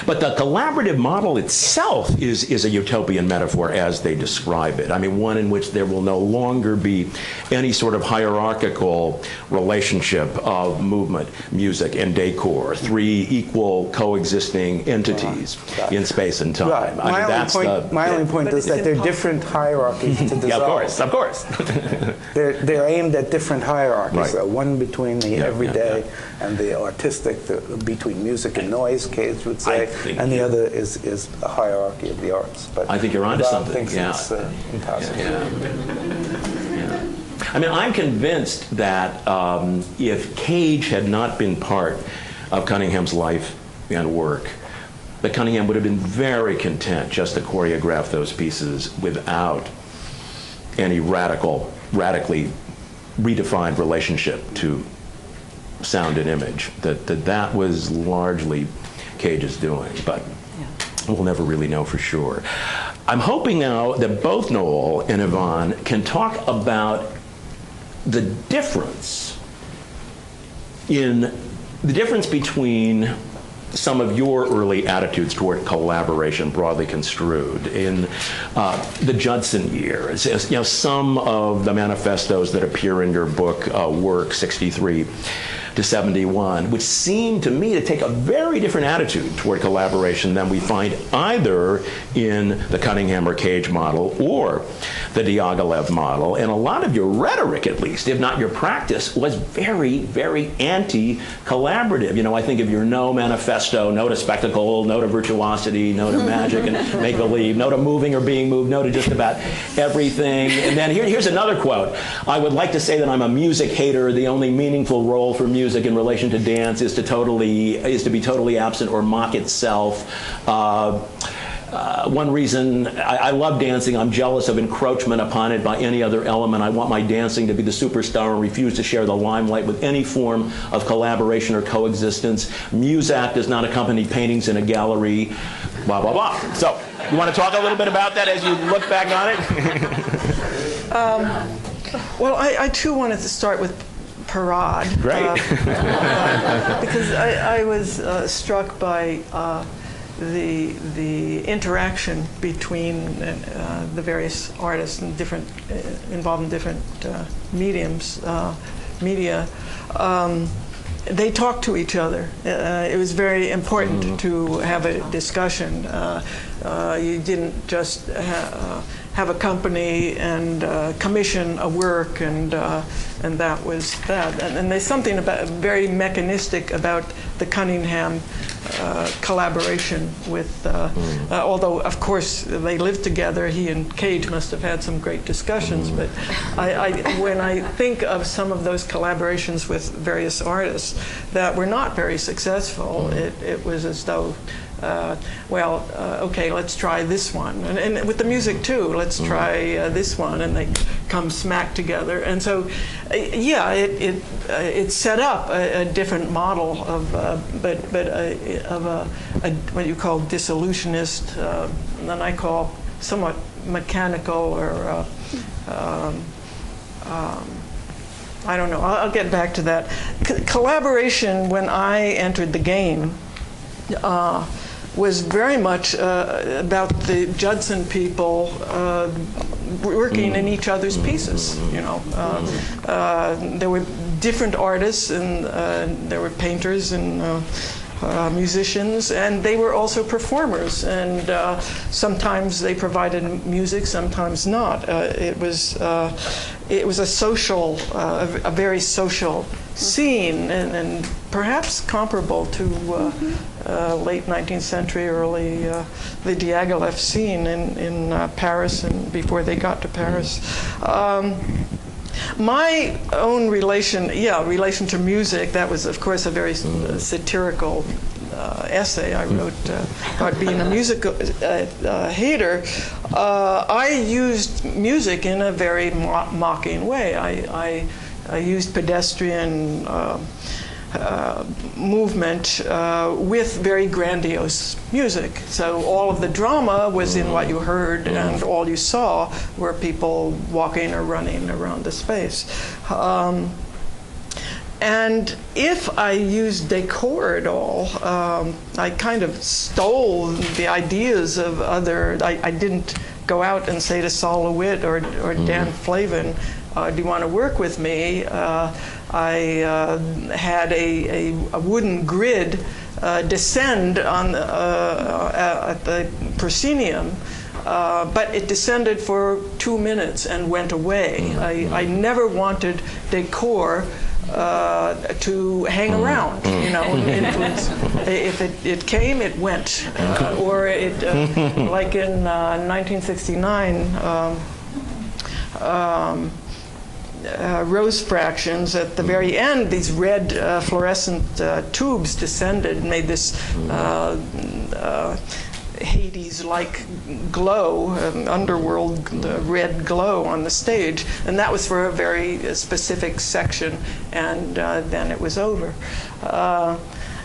But the collaborative model itself is a utopian metaphor as they describe it. I mean, one in which there will no longer be any sort of hierarchical relationship of movement, music, and decor, three equal coexisting entities in space and time. Right. My only point is that they're different hierarchies to dissolve. Yeah, of course. They're aimed at different hierarchies. Right. So one between the everyday and the artistic, between music and noise, Cage would say, and the other is a hierarchy of the arts. But I think you're onto something. It's impossible. I mean, I'm convinced that if Cage had not been part of Cunningham's life and work, that Cunningham would have been very content just to choreograph those pieces without any radically redefined relationship to sound and image. That was largely Cage's doing, but we'll never really know for sure. I'm hoping now that both Noel and Yvonne can talk about the difference between some of your early attitudes toward collaboration, broadly construed, in the Judson years. You know, some of the manifestos that appear in your book, Work 63 to 71, which seem to me to take a very different attitude toward collaboration than we find either in the Cunningham or Cage model or the Diaghilev model. And a lot of your rhetoric, at least, if not your practice, was very, very anti-collaborative. You know, I think of your no manifesto, no to spectacle, no to virtuosity, no to magic and make-believe, no to moving or being moved, no to just about everything. And then here's another quote. I would like to say that I'm a music hater. The only meaningful role for music in relation to dance is to be totally absent or mock itself. One reason I love dancing, I'm jealous of encroachment upon it by any other element. I want my dancing to be the superstar and refuse to share the limelight with any form of collaboration or coexistence. Muzak does not accompany paintings in a gallery, blah, blah, blah. So, you want to talk a little bit about that as you look back on it? Well, I too wanted to start with Parade. Great. Because I was struck by the interaction between the various artists and different involved in different media. They talked to each other. It was very important to have a discussion. You didn't just have a company and commission a work, and that was that. And there's something very mechanistic about the Cunningham collaboration with, although of course they lived together, he and Cage must have had some great discussions, but when I think of some of those collaborations with various artists that were not very successful, it was as though, okay, let's try this one. And with the music too, let's try this one, and they come smack together. And so, yeah, it set up a different model of, what you call dissolutionist, and I call somewhat mechanical, or I don't know. I'll get back to that. Collaboration, when I entered the game, was very much about the Judson people working in each other's pieces. You know, there were different artists, and there were painters and musicians, and they were also performers. And sometimes they provided music, sometimes not. It was a social, a very social scene, and perhaps comparable to late 19th century, early the Diaghilev scene in Paris, and before they got to Paris. My own relation to music, that was of course a very satirical essay I wrote about being a musical hater. I used music in a very mocking way. I used pedestrian movement with very grandiose music. So all of the drama was in what you heard, and all you saw were people walking or running around the space. And if I used decor at all, I kind of stole the ideas of other. I didn't go out and say to Sol LeWitt or Dan Flavin, do you want to work with me? I had a wooden grid descend on at the proscenium, but it descended for 2 minutes and went away. I never wanted decor to hang around, you know, influence. If it came, it went, or it like in 1969. Rose fractions at the very end, these red fluorescent tubes descended and made this Hades-like glow, underworld red glow on the stage, and that was for a very specific section, and then it was over.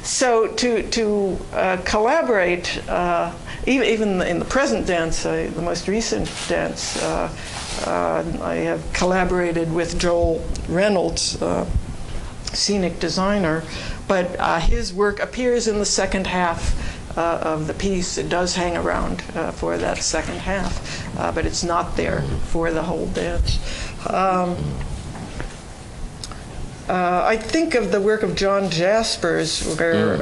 So to collaborate, even in the present dance, the most recent dance, I have collaborated with Joel Reynolds, scenic designer, but his work appears in the second half of the piece. It does hang around for that second half, but it's not there for the whole dance. I think of the work of John Jaspers, where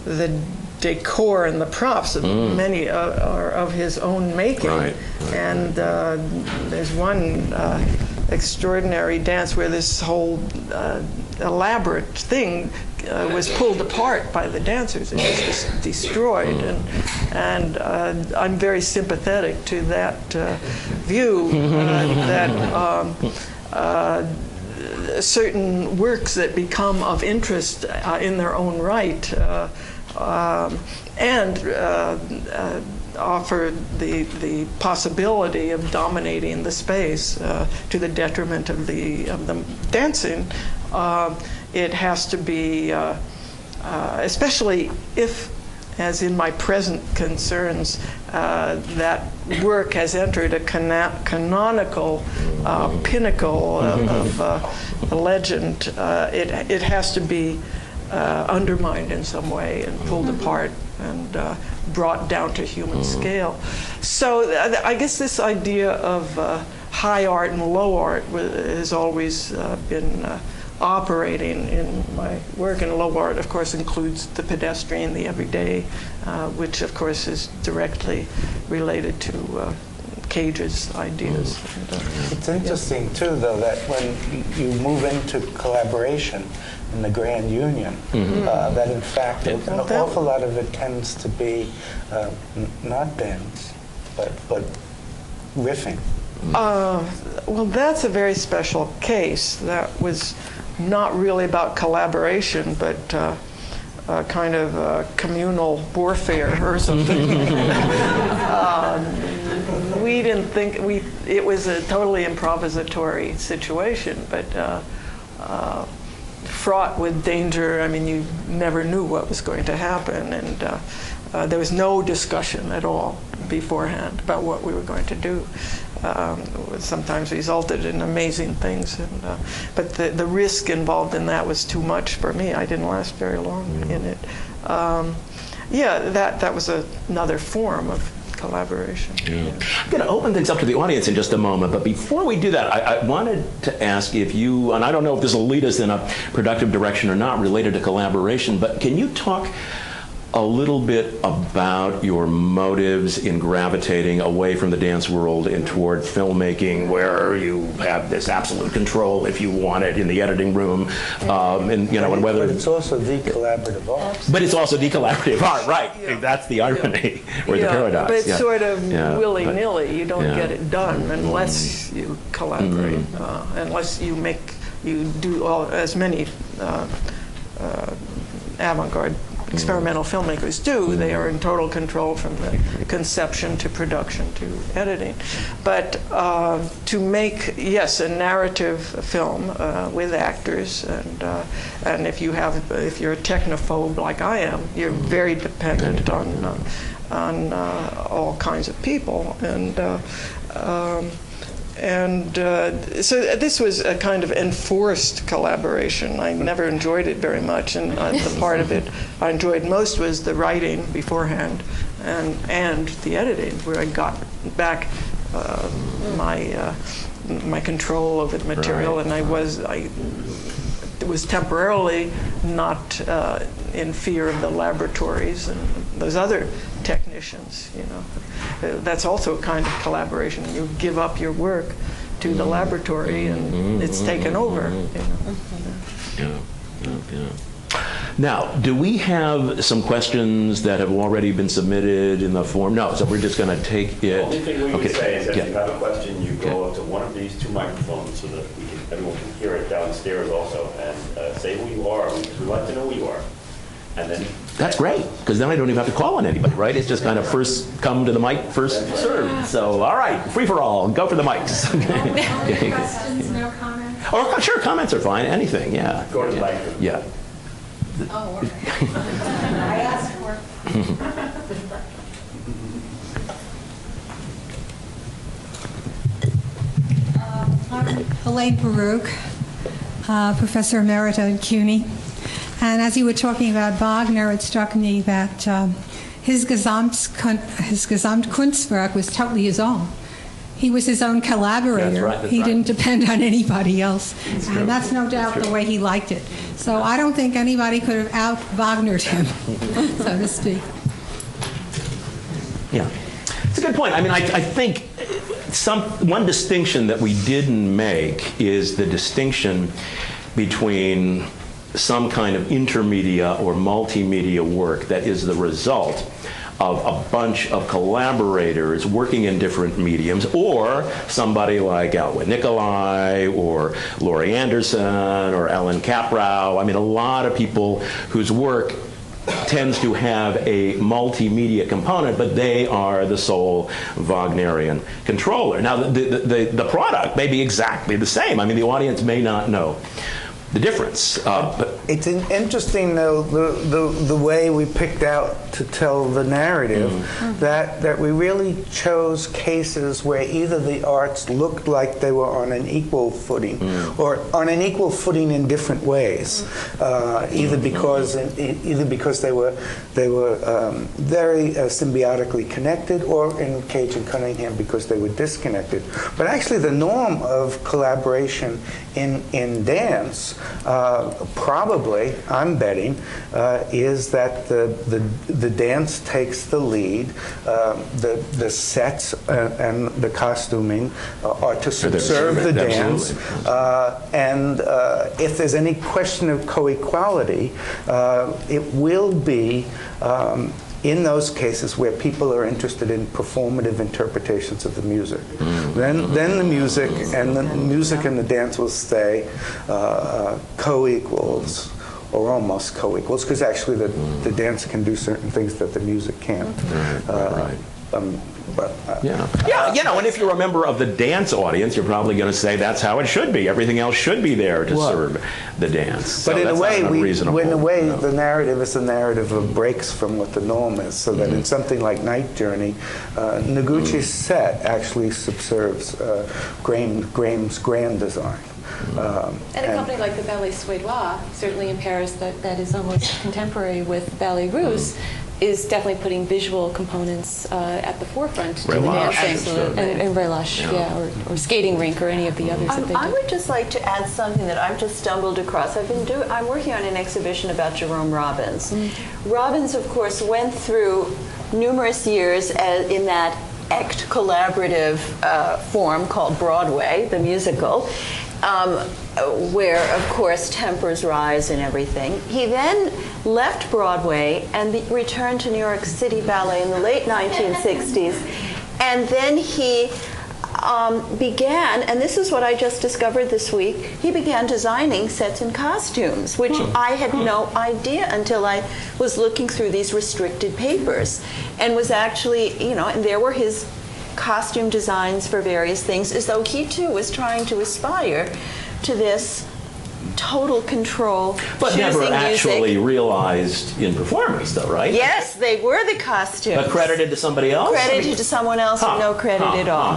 the decor and the props, many are of his own making. Right. And there's one extraordinary dance where this whole elaborate thing was pulled apart by the dancers. It was just destroyed. And I'm very sympathetic to that view, that certain works that become of interest in their own right and offer the possibility of dominating the space to the detriment of the dancing. It has to be, especially if, as in my present concerns, that work has entered a canonical pinnacle of legend. It has to be undermined in some way and pulled apart and brought down to human scale. So I guess this idea of high art and low art has always been operating in my work. And low art, of course, includes the pedestrian, the everyday, which, of course, is directly related to Cage's ideas. It's interesting, too, though, that when you move into collaboration in the Grand Union, that in fact an awful lot of it tends to be not bends, but riffing. Well, that's a very special case. That was not really about collaboration, but kind of communal warfare or something. We didn't think it was a totally improvisatory situation, but fraught with danger. I mean, you never knew what was going to happen, and there was no discussion at all beforehand about what we were going to do. Sometimes resulted in amazing things, but the risk involved in that was too much for me. I didn't last very long in it. Yeah, that was another form of collaboration. Yeah. I'm going to open things up to the audience in just a moment, but before we do that, I wanted to ask if you, and I don't know if this will lead us in a productive direction or not related to collaboration, but can you talk a little bit about your motives in gravitating away from the dance world and toward filmmaking, where you have this absolute control, if you want it, in the editing room, and you know, and whether. But it's also the collaborative art. But it's also the collaborative art, right? Yeah. That's the irony or the paradox. But it's sort of willy-nilly. You don't get it done unless you collaborate, unless you do as many avant-garde experimental filmmakers do. They are in total control from the conception to production to editing. But to make, yes, a narrative film with actors, and if you're a technophobe like I am, you're very dependent on all kinds of people. So this was a kind of enforced collaboration. I never enjoyed it very much, and the part of it I enjoyed most was the writing beforehand and the editing, where I got back my control over the material, and I was temporarily not in fear of the laboratories and those other technicians, you know. That's also a kind of collaboration. You give up your work to the laboratory, and it's taken over. You know. Now, do we have some questions that have already been submitted in the form? No, so we're just going to take it. The only thing we would say is that if you have a question, you go up to one of these two microphones so that everyone can hear it downstairs also, and say who you are. We'd like to know who you are. And then that's great, because then I don't even have to call on anybody, right? It's just kind of first come to the mic, first served. So, all right, free for all, go for the mics. No questions, no comments? Oh, sure, comments are fine, anything, yeah. go to the mic. Yeah. Oh, okay. I asked for it. I'm Elaine Baruch, Professor Emerita at CUNY. And as you were talking about Wagner, it struck me that his Gesamtkunstwerk was totally his own. He was his own collaborator. That's right. He didn't depend on anybody else. And that's no doubt the way he liked it. So I don't think anybody could have out-Wagnered him, so to speak. Yeah. It's a good point. I mean, I think one distinction that we didn't make is the distinction between some kind of intermedia or multimedia work that is the result of a bunch of collaborators working in different mediums, or somebody like Alwyn Nicolai or Laurie Anderson or Ellen Caprow. I mean, a lot of people whose work tends to have a multimedia component, but they are the sole Wagnerian controller. Now, the product may be exactly the same. I mean, the audience may not know the difference. But It's interesting, though, the way we picked out to tell the narrative, that we really chose cases where either the arts looked like they were on an equal footing, or on an equal footing in different ways, either because they were very symbiotically connected, or in Cage and Cunningham because they were disconnected. But actually, the norm of collaboration in dance, probably, I'm betting, is that the dance takes the lead. The sets and the costuming are to subserve the dance. And if there's any question of co-equality, it will be in those cases where people are interested in performative interpretations of the music. Then the music and the dance will stay co-equals, or almost co-equals, because actually the dance can do certain things that the music can't. And if you're a member of the dance audience, you're probably going to say that's how it should be. Everything else should be there to serve the dance. But so in a way, the the narrative is a narrative of breaks from what the norm is. So that in something like Night Journey, Noguchi's set actually subserves Graham's grand design. And a company like the Ballet Suédois, certainly in Paris, that is almost contemporary with Ballet Russe, is definitely putting visual components at the forefront to the dancing. And Relâche, or Skating Rink, or any of the others that they do. I would just like to add something that I've just stumbled across. I'm working on an exhibition about Jerome Robbins. Robbins, of course, went through numerous years in that ACT collaborative form called Broadway, the musical, where, of course, tempers rise and everything. He then left Broadway and returned to New York City Ballet in the late 1960s. And then he began, and this is what I just discovered this week, he began designing sets and costumes, which I had no idea until I was looking through these restricted papers, and was actually, and there were his costume designs for various things, as though he too was trying to aspire to this total control, but never choosing actually music. Realized in performance, though, right? Yes, they were the costumes. But credited to somebody else? Credited to someone else with no credit at all.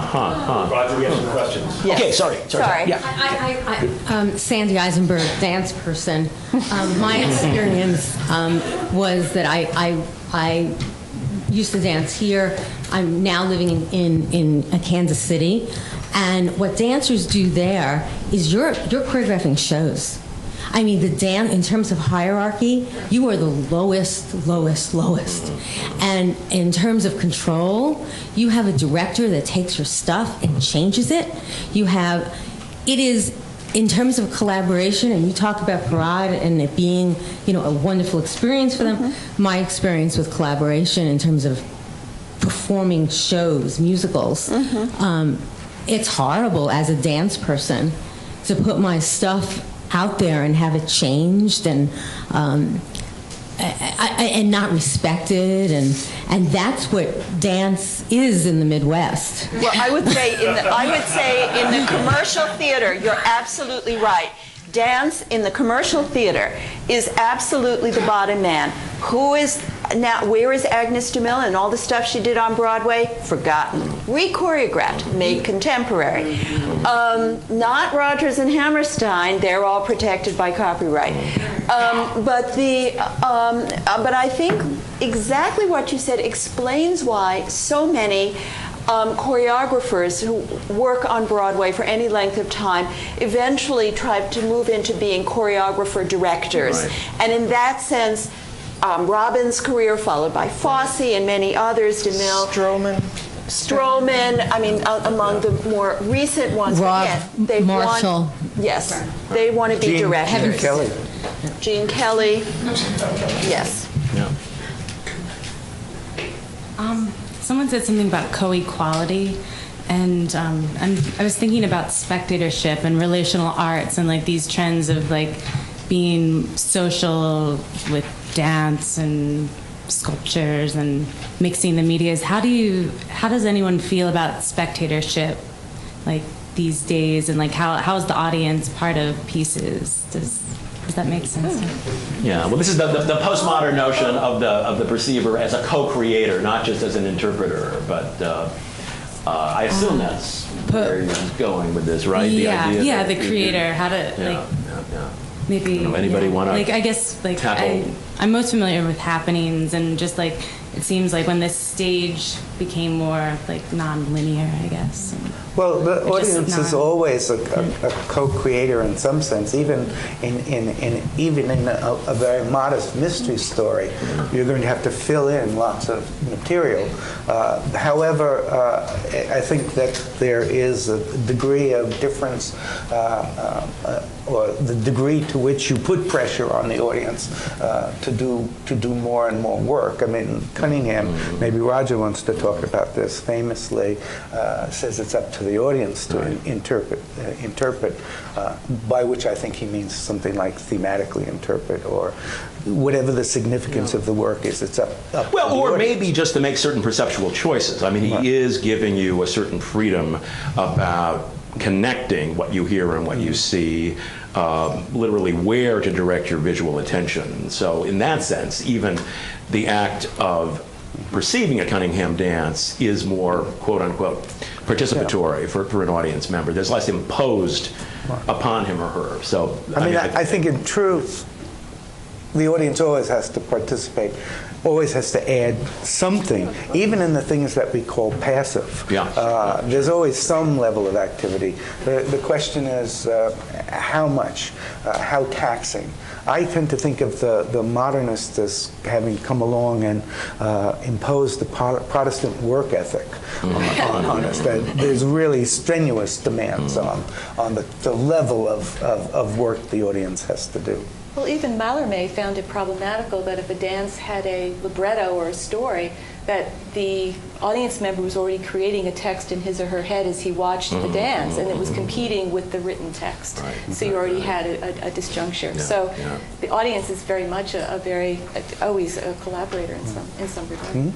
Roger, we have some questions. Yes. Okay, sorry. Yeah. Sandy Eisenberg, dance person. My experience was that I used to dance here. I'm now living in Kansas City. And what dancers do there is you're choreographing shows. I mean, the dance, in terms of hierarchy, you are the lowest. And in terms of control, you have a director that takes your stuff and changes it. It is, in terms of collaboration, and you talk about Parade and it being, a wonderful experience for them. My experience with collaboration in terms of performing shows, musicals, it's horrible as a dance person to put my stuff out there and have it changed and not respected, and that's what dance is in the Midwest. Well, I would say in the commercial theater, you're absolutely right. Dance in the commercial theater is absolutely the bottom man. Where is Agnes DeMille and all the stuff she did on Broadway? Forgotten. Re-choreographed, made contemporary. Not Rodgers and Hammerstein. They're all protected by copyright. But I think exactly what you said explains why so many choreographers who work on Broadway for any length of time eventually try to move into being choreographer directors. Right. And in that sense, Robbins' career, followed by Fosse and many others, DeMille, Stroman, among the more recent ones. They Marshall. They want to be directors. Gene Kelly. Yes. Yeah. Someone said something about co-equality, and I was thinking about spectatorship and relational arts and these trends of being social with dance and sculptures and mixing the medias. How does anyone feel about spectatorship these days, and how is the audience part of pieces? Does that make sense? Yeah, well, this is the postmodern notion of the perceiver as a co-creator, not just as an interpreter. But I assume that's where you're going with this, right? Yeah, the idea the creator. How to maybe anybody want to I guess tackle? I'm most familiar with happenings, and just like it seems like when this stage became more like non-linear, I guess. Well, the Or just audience is not- always a co-creator in some sense. Even in a very modest mystery story, you're going to have to fill in lots of material. However, I think that there is a degree of difference, or the degree to which you put pressure on the audience to do more and more work. I mean, Cunningham, maybe Roger wants to talk about this, famously says it's up to the audience to interpret, by which I think he means something like thematically interpret, or whatever the significance of the work is. It's up to the Or audience. maybe just to make certain perceptual choices. I mean, he is giving you a certain freedom about connecting what you hear and what you see, literally where to direct your visual attention. So in that sense, even the act of perceiving a Cunningham dance is more, quote unquote, participatory for an audience member. There's less imposed upon him or her. So I think in truth, the audience always has to participate, always has to add something, even in the things that we call passive. There's always some level of activity. The question is how much, how taxing. I tend to think of the modernists as having come along and imposed the Protestant work ethic on us. That there's really strenuous demands on the level of work the audience has to do. Well, even Mallarmé found it problematical that if a dance had a libretto or a story, that the audience member was already creating a text in his or her head as he watched the dance, and it was competing with the written text. So you already had a disjuncture. The audience is very much always a collaborator in some regard.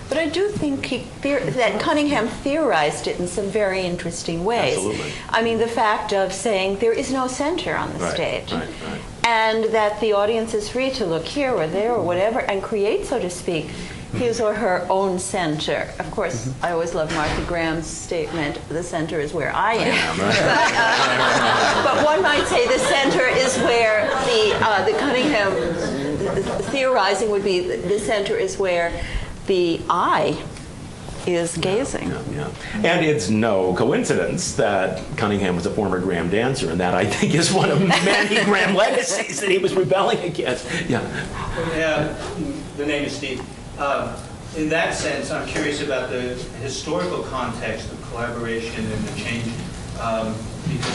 But I do think that Cunningham theorized it in some very interesting ways. Absolutely. I mean, the fact of saying there is no center on the stage, and that the audience is free to look here or there or whatever and create, so to speak, his or her own center. Of course, I always love Martha Graham's statement, the center is where I am. But one might say the center is where the Cunningham theorizing would be, the center is where the eye is gazing. And it's no coincidence that Cunningham was a former Graham dancer, and that, I think, is one of many Graham legacies that he was rebelling against. The name is Steve. In that sense, I'm curious about the historical context of collaboration and the change, because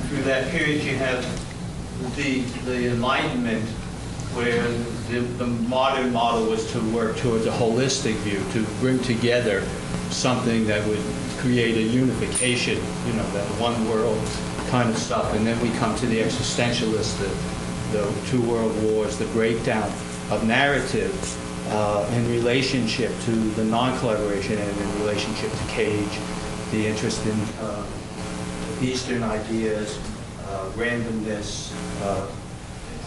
through that period you have the Enlightenment, where the modern model was to work towards a holistic view, to bring together something that would create a unification, that one world kind of stuff. And then we come to the existentialists, the two world wars, the breakdown of narrative in relationship to the non-collaboration and in relationship to Cage, the interest in Eastern ideas, randomness,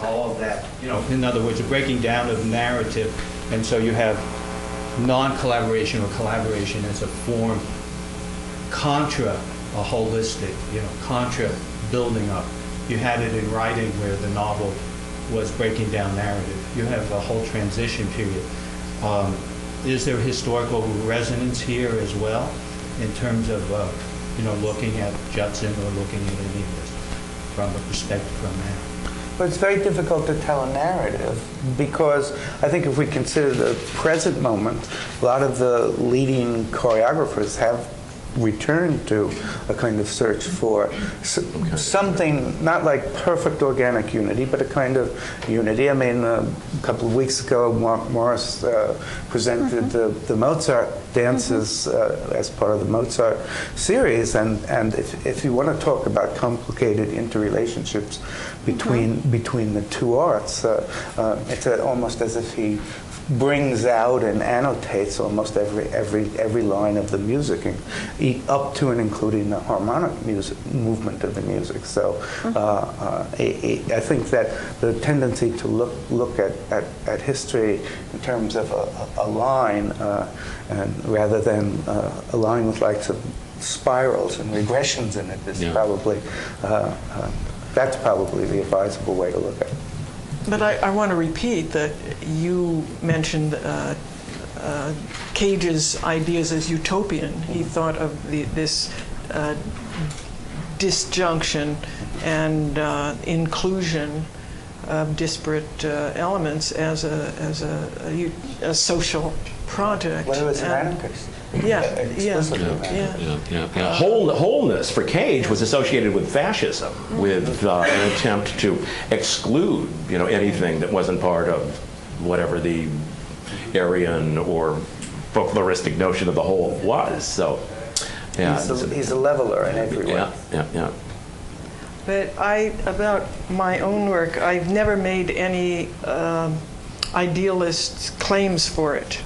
all of that, in other words, a breaking down of narrative. And so you have non-collaboration or collaboration as a form contra a holistic, contra building up. You had it in writing where the novel was breaking down narrative. You have a whole transition period. Is there historical resonance here as well in terms of, looking at Judson or looking at any of this from a perspective from there? But it's very difficult to tell a narrative, because I think if we consider the present moment, a lot of the leading choreographers have returned to a kind of search for something not like perfect organic unity, but a kind of unity. I mean, a couple of weeks ago, Morris presented the Mozart dances as part of the Mozart series, and if you want to talk about complicated interrelationships between the two arts. It's almost as if he brings out and annotates almost every line of the music, up to and including the harmonic movement of the music. So I think that the tendency to look at history in terms of a line, and rather than a line with like some spirals and regressions in it is probably that's probably the advisable way to look at it. But I want to repeat that you mentioned Cage's ideas as utopian. He thought of this disjunction and inclusion of disparate elements as a social project. Well, it was an anarchist. Wholeness for Cage was associated with fascism, with an attempt to exclude, anything that wasn't part of whatever the Aryan or folkloristic notion of the whole was. So, he's a leveler in every way. Yeah. But about my own work, I've never made any idealist claims for it.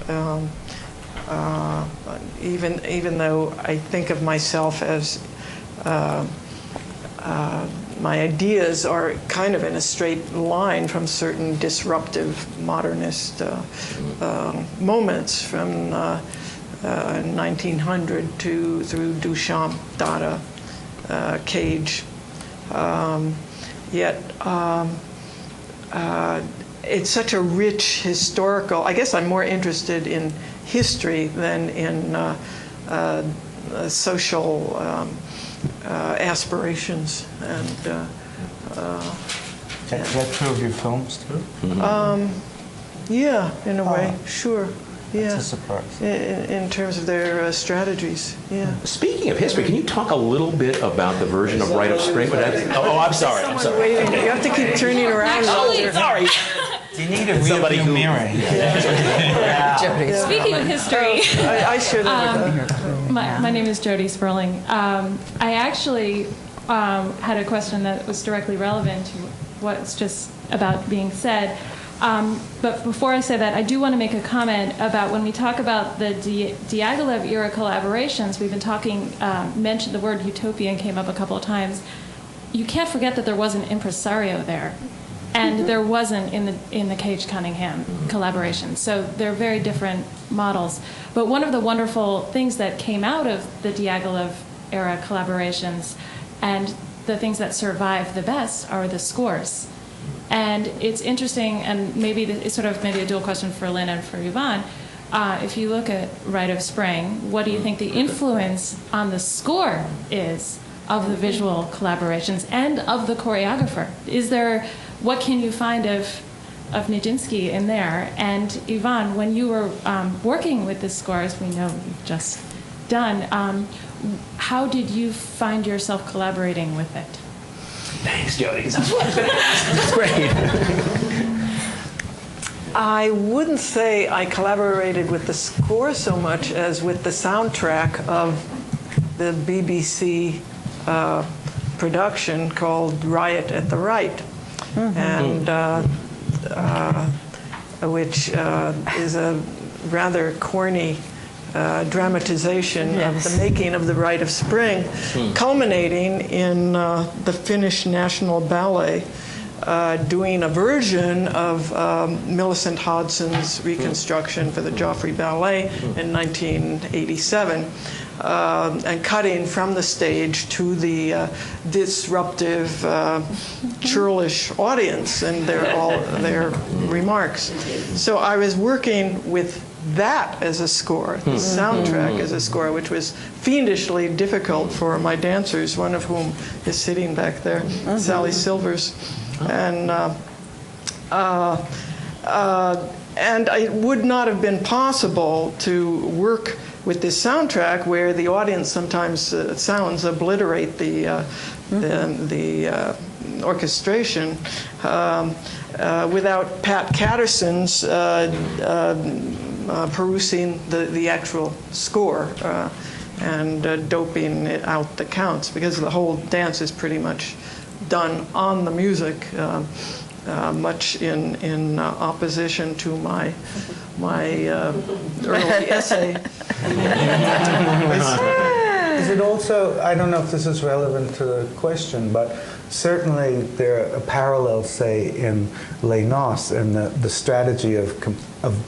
Even though I think of myself as my ideas are kind of in a straight line from certain disruptive modernist moments from 1900 through Duchamp, Dada, Cage. Yet it's such a rich historical. I guess I'm more interested in history than in social aspirations. And Is that true of your films too? yeah, in a way, sure. Yeah. That's a surprise. In terms of their strategies, yeah. Speaking of history, can you talk a little bit about the version of Rite of Spring? I'm sorry. Waiting. You have to keep turning around. Sorry. You need a real mirror. Speaking of history, I should have. my name is Jody Sperling. I actually had a question that was directly relevant to what's just about being said. But before I say that, I do want to make a comment about when we talk about the Diaghilev era collaborations. We've been talking, mentioned the word utopian came up a couple of times. You can't forget that there was an impresario there. And there wasn't in the Cage Cunningham collaboration. So they're very different models. But one of the wonderful things that came out of the Diaghilev era collaborations and the things that survive the best are the scores. And it's interesting, and maybe it's sort of maybe a dual question for Lynn and for Yvonne. If you look at Rite of Spring, what do you think the influence on the score is of the visual collaborations and of the choreographer? What can you find of Nijinsky in there? And Yvonne, when you were working with the score, as we know you've just done, how did you find yourself collaborating with it? Thanks, Jody. That's what I was going to ask. That's great. I wouldn't say I collaborated with the score so much as with the soundtrack of the BBC production called Riot at the Right, and which is a rather corny dramatization of the making of the Rite of Spring, culminating in the Finnish National Ballet doing a version of Millicent Hodgson's reconstruction for the Joffrey Ballet in 1987, and cutting from the stage to the disruptive, churlish audience and their remarks. So I was working with that as a score, the soundtrack as a score, which was fiendishly difficult for my dancers, one of whom is sitting back there, Sally Silvers. And it would not have been possible to work with this soundtrack where the audience sometimes sounds obliterate the orchestration without Pat Catterson's perusing the actual score and doping out the counts, because the whole dance is pretty much done on the music, much in opposition to my early essay. Is it also, I don't know if this is relevant to the question, but certainly there are parallels, say, in Les Noces and the strategy of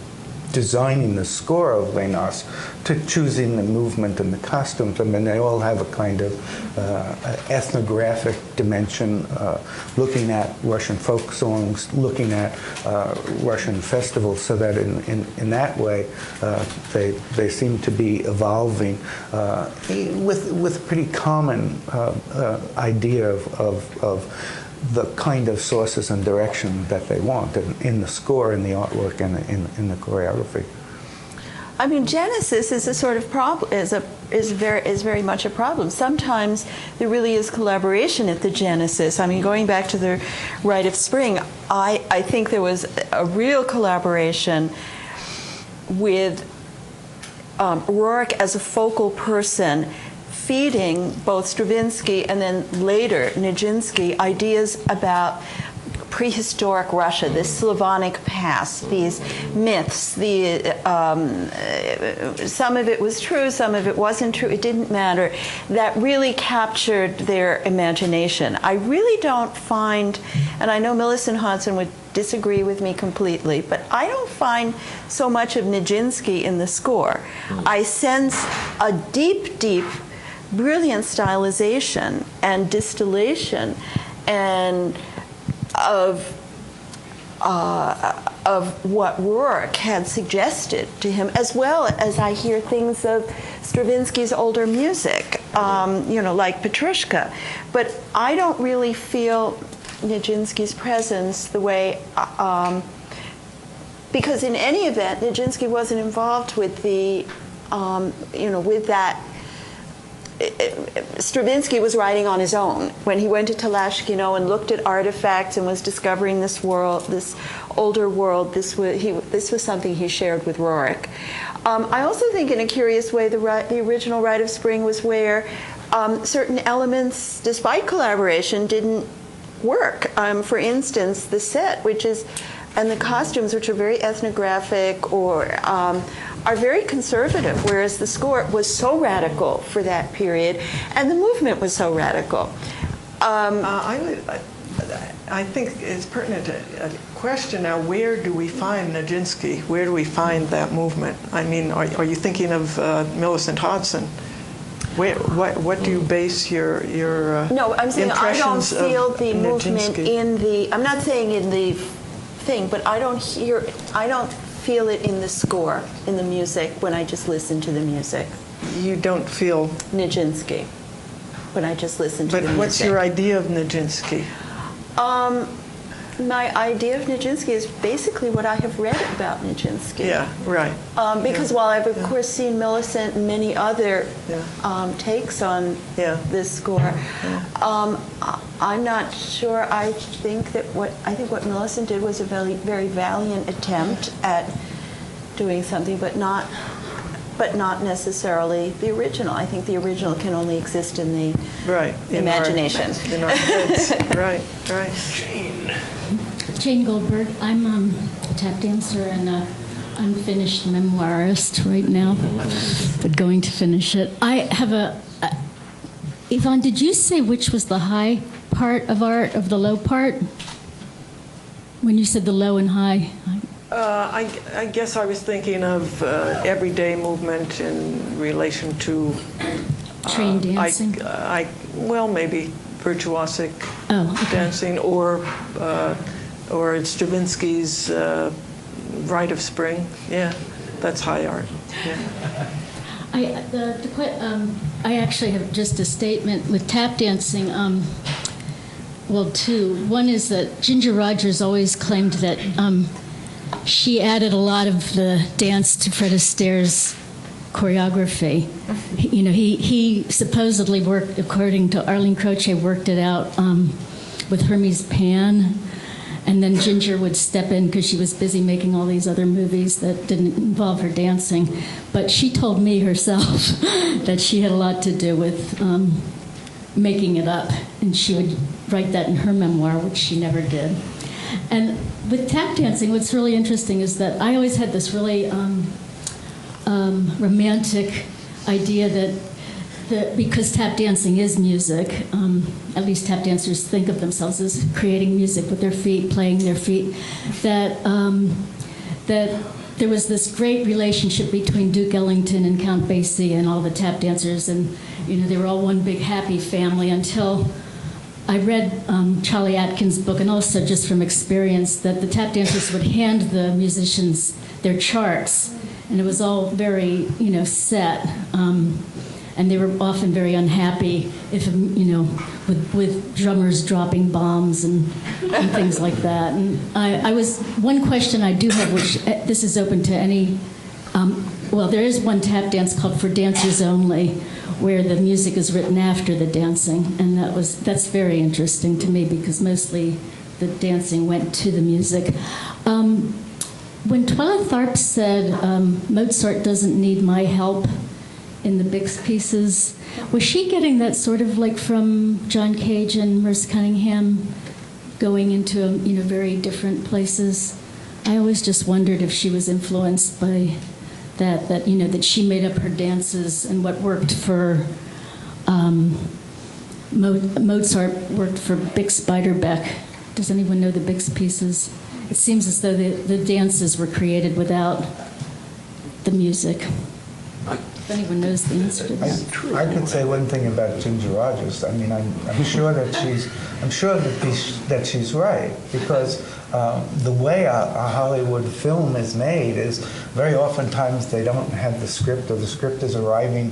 designing the score of Les Noces to choosing the movement and the costumes. I mean, they all have a kind of ethnographic dimension, looking at Russian folk songs, looking at Russian festivals, so that in that way they seem to be evolving with a pretty common idea of the kind of sources and direction that they want in the score, in the artwork, and in the choreography. I mean, Genesis is a sort of problem, is very much a problem. Sometimes there really is collaboration at the Genesis. I mean, going back to the Rite of Spring, I think there was a real collaboration with Rourke as a focal person, feeding both Stravinsky and then later Nijinsky ideas about prehistoric Russia, this Slavonic past, these myths. Some of it was true, some of it wasn't true. It didn't matter. That really captured their imagination. I really don't find, and I know Millicent Hodson would disagree with me completely, but I don't find so much of Nijinsky in the score. I sense a deep, deep, brilliant stylization and distillation and of what Rourke had suggested to him, as well as I hear things of Stravinsky's older music, like Petrushka. But I don't really feel Nijinsky's presence the way, because in any event, Nijinsky wasn't involved with the, with that. Stravinsky was writing on his own when he went to Talashkino and looked at artifacts and was discovering this world, this older world. This was something he shared with Rourke. I also think, in a curious way, the original Rite of Spring was where certain elements, despite collaboration, didn't work. For instance, the set, and the costumes, which are very ethnographic or are very conservative, whereas the score was so radical for that period, and the movement was so radical. I think it's pertinent to a question now, where do we find Nijinsky? Where do we find that movement? I mean, are you thinking of Millicent Hodson? What do you base your No, I'm saying I don't feel the movement Nijinsky? in the, I'm not saying in the thing, but I don't feel it in the score, in the music, when I just listen to the music. You don't feel Nijinsky when I just listen to the music. But what's your idea of Nijinsky? My idea of Nijinsky is basically what I have read about Nijinsky. Yeah, right. Because while I've, of course, seen Millicent and many other takes on this score, I'm not sure. I think what Millicent did was a very, very valiant attempt at doing something, but not necessarily the original. I think the original can only exist in the imagination. In our heads. Right. Jane Goldberg. I'm a tap dancer and an unfinished memoirist right now, but going to finish it. I have Yvonne, did you say which was the high part of art, of the low part? When you said the low and high? I guess I was thinking of everyday movement in relation to train dancing. Well, maybe virtuosic dancing, or Stravinsky's Rite of Spring. Yeah, that's high art. Yeah. I actually have just a statement with tap dancing. Well, two. One is that Ginger Rogers always claimed that she added a lot of the dance to Fred Astaire's choreography. He supposedly worked, according to Arlene Croce, worked it out with Hermes Pan, and then Ginger would step in because she was busy making all these other movies that didn't involve her dancing. But she told me herself that she had a lot to do with making it up, and she would write that in her memoir, which she never did. And with tap dancing, what's really interesting is that I always had this really romantic idea that because tap dancing is music, at least tap dancers think of themselves as creating music with their feet, playing their feet, that there was this great relationship between Duke Ellington and Count Basie and all the tap dancers, and they were all one big happy family until I read Charlie Atkins' book, and also just from experience, that the tap dancers would hand the musicians their charts, and it was all very, set, and they were often very unhappy if, with drummers dropping bombs and things like that. And one question I do have, which this is open to any, there is one tap dance called For Dancers Only, where the music is written after the dancing, and that's very interesting to me because mostly the dancing went to the music. When Twyla Tharp said Mozart doesn't need my help in the Bix pieces, was she getting that sort of like from John Cage and Merce Cunningham going into very different places? I always just wondered if she was influenced by that she made up her dances, and what worked for Mozart worked for Bix Beiderbecke. Does anyone know the Bix pieces? It seems as though the dances were created without the music. If anyone knows the answer to that. I could say one thing about Ginger Rogers. I mean, I'm sure that she's right, because the way a Hollywood film is made is very oftentimes they don't have the script, or the script is arriving,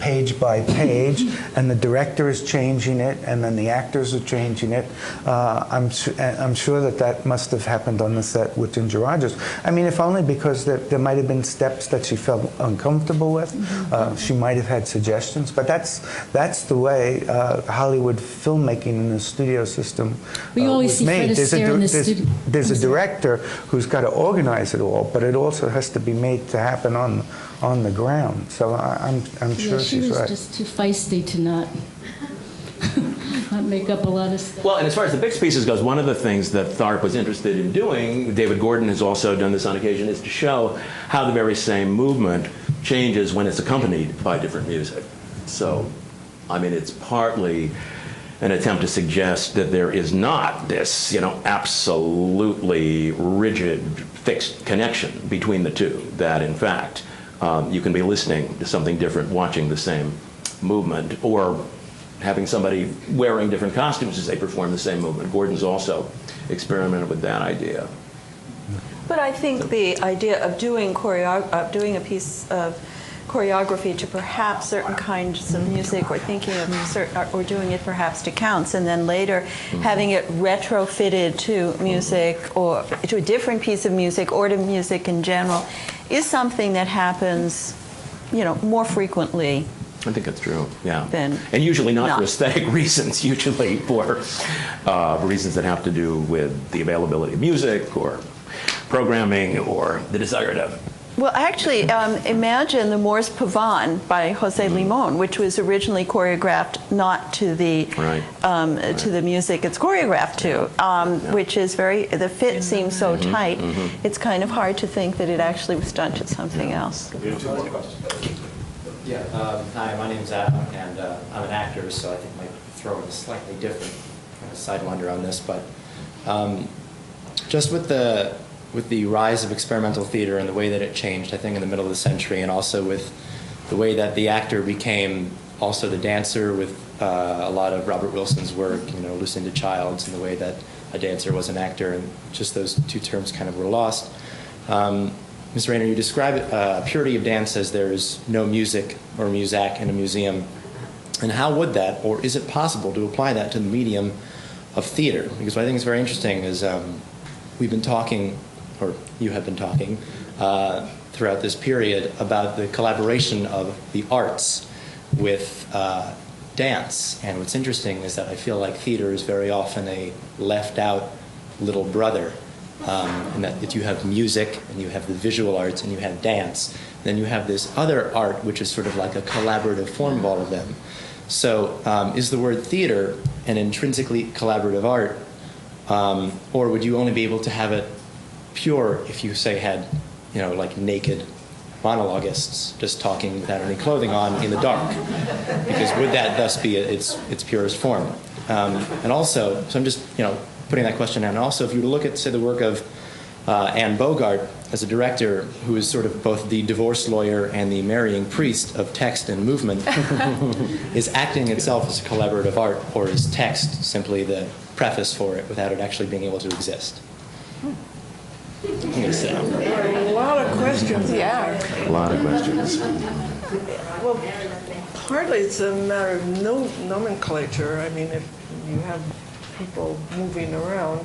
page by page, and the director is changing it, and then the actors are changing it. I'm sure that must have happened on the set with Ginger Rogers. I mean, if only because there might have been steps that she felt uncomfortable with. She might have had suggestions, but that's the way Hollywood filmmaking in the studio system we always see Fred Astaire in the studio. There's a director who's got to organize it all, but it also has to be made to happen on the ground. So I'm sure she's right. She was just too feisty to not make up a lot of stuff. Well, and as far as the Bix pieces goes, one of the things that Tharp was interested in doing, David Gordon has also done this on occasion, is to show how the very same movement changes when it's accompanied by different music. So, I mean, it's partly an attempt to suggest that there is not this, absolutely rigid, fixed connection between the two, that in fact, you can be listening to something different, watching the same movement, or having somebody wearing different costumes as they perform the same movement. Gordon's also experimented with that idea. But I think the idea of doing a piece of choreography to perhaps certain kinds of music, or thinking of or doing it perhaps to counts, and then later having it retrofitted to music, or to a different piece of music, or to music in general, is something that happens, more frequently. I think that's true, yeah. And usually not for aesthetic reasons, usually for reasons that have to do with the availability of music, or programming, or the desire to... Well, actually, imagine the Mors Pavane by Jose Limon, which was originally choreographed not to the to the music it's choreographed to, which is the fit seems so tight. It's kind of hard to think that it actually was done to something else. We have two more questions. Yeah, hi, my name's Adam, and I'm an actor, so I think I might throw in a slightly different side wonder on this, but just with the rise of experimental theater and the way that it changed, I think, in the middle of the century, and also with the way that the actor became also the dancer with a lot of Robert Wilson's work, Lucinda Childs, and the way that a dancer was an actor, and just those two terms kind of were lost. Mr. Rayner, you describe purity of dance as there's no music or muzak in a museum. And how would that, or is it possible to apply that to the medium of theater? Because what I think is very interesting is we've been talking, or you have been talking, throughout this period about the collaboration of the arts with dance. And what's interesting is that I feel like theater is very often a left out little brother. And that you have music, and you have the visual arts, and you have dance. Then you have this other art, which is sort of like a collaborative form of all of them. So is the word theater an intrinsically collaborative art, or would you only be able to have it pure if you, say, had, like naked monologuists just talking without any clothing on in the dark? Because would that thus be its purest form? And also, so I'm just putting that question down. And also, if you were to look at, say, the work of Anne Bogart as a director, who is sort of both the divorce lawyer and the marrying priest of text and movement, is acting itself as a collaborative art, or is text simply the preface for it without it actually being able to exist? I'm going to sit down. A lot of questions. Yeah. A lot of questions. Well, partly it's a matter of nomenclature. I mean, if you have people moving around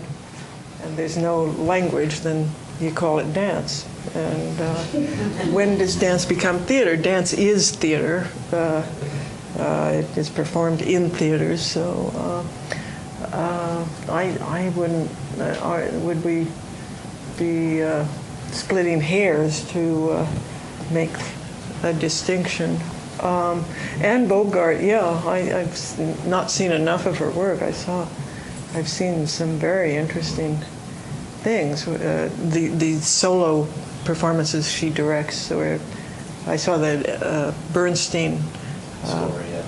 and there's no language, then you call it dance. And when does dance become theater? Dance is theater. It is performed in theaters. So I wouldn't. Would we be splitting hairs to make a distinction? Anne Bogart, yeah, I've not seen enough of her work. I've seen some very interesting things. The solo performances she directs, or I saw the Bernstein.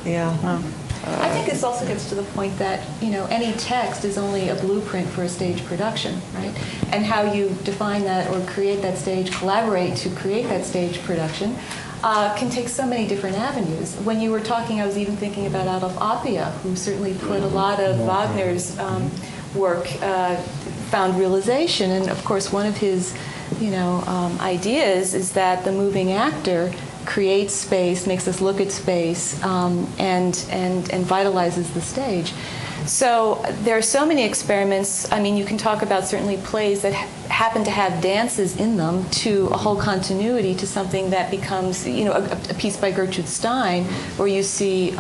Yeah. I think this also gets to the point that, any text is only a blueprint for a stage production, right? And how you define that or create that stage, collaborate to create that stage production, can take so many different avenues. When you were talking, I was even thinking about Adolf Appia, who certainly put a lot of Wagner's work, found realization. And of course, one of his, ideas is that the moving actor creates space, makes us look at space, and vitalizes the stage. So there are so many experiments. I mean, you can talk about certainly plays that happen to have dances in them, to a whole continuity, to something that becomes, a piece by Gertrude Stein, where you see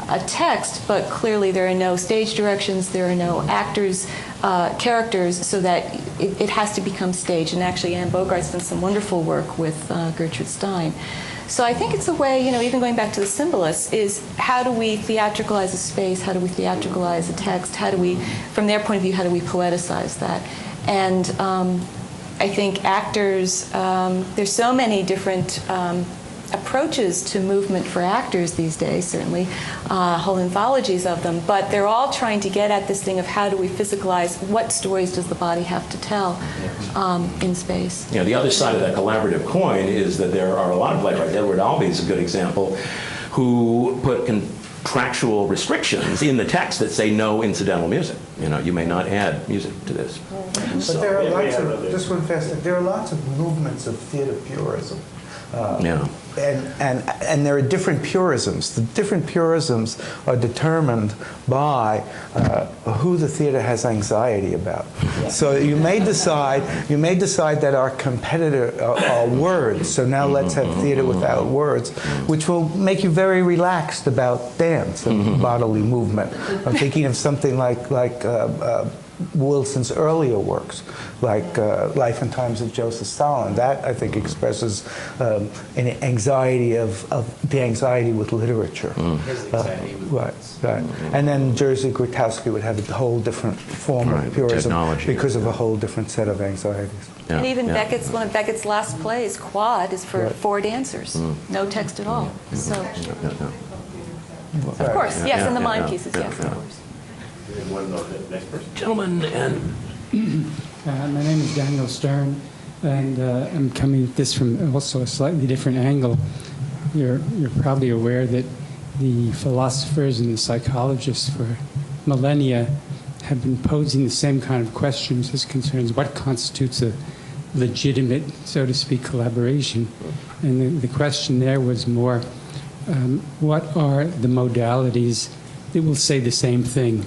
a text, but clearly there are no stage directions, there are no actors, characters, so that it has to become staged. And actually, Anne Bogart's done some wonderful work with Gertrude Stein. So I think it's a way, even going back to the symbolists, is how do we theatricalize a space? How do we theatricalize a text? How do we, from their point of view, how do we poeticize that? And I think actors, there's so many different approaches to movement for actors these days, certainly, whole anthologies of them, but they're all trying to get at this thing of how do we physicalize, what stories does the body have to tell in space. The other side of that collaborative coin is that there are a lot of playwrights, Edward Albee is a good example, who put contractual restrictions in the text that say no incidental music. You may not add music to this. But there are lots of, just one fast thing, there are lots of movements of theater purism. And there are different purisms. The different purisms are determined by who the theater has anxiety about. So you may decide that our competitor are words. So now let's have theater without words, which will make you very relaxed about dance and bodily movement. I'm thinking of something like Wilson's earlier works, like Life and Times of Joseph Stalin. That, I think, expresses an anxiety of the anxiety with literature. Right. And then Jerzy Grotowski would have a whole different form of purism because of a whole different set of anxieties. And even Beckett's, one of Beckett's last plays, Quad, is for 4 dancers. No text at all. So, of course, yes, and the mime pieces, yes, of course. Gentlemen, and my name is Daniel Stern, and I'm coming at this from also a slightly different angle. You're probably aware that the philosophers and the psychologists for millennia have been posing the same kind of questions as concerns what constitutes a legitimate, so to speak, collaboration. And the question there was more, what are the modalities that will say the same thing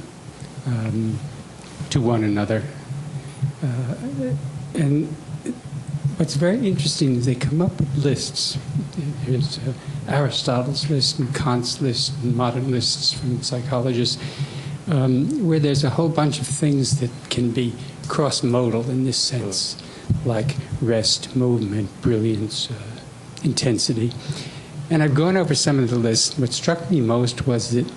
to one another? And what's very interesting is they come up with lists. Here's Aristotle's list and Kant's list and modern lists from psychologists, where there's a whole bunch of things that can be cross-modal in this sense, like rest, movement, brilliance, intensity. And I've gone over some of the lists. What struck me most was that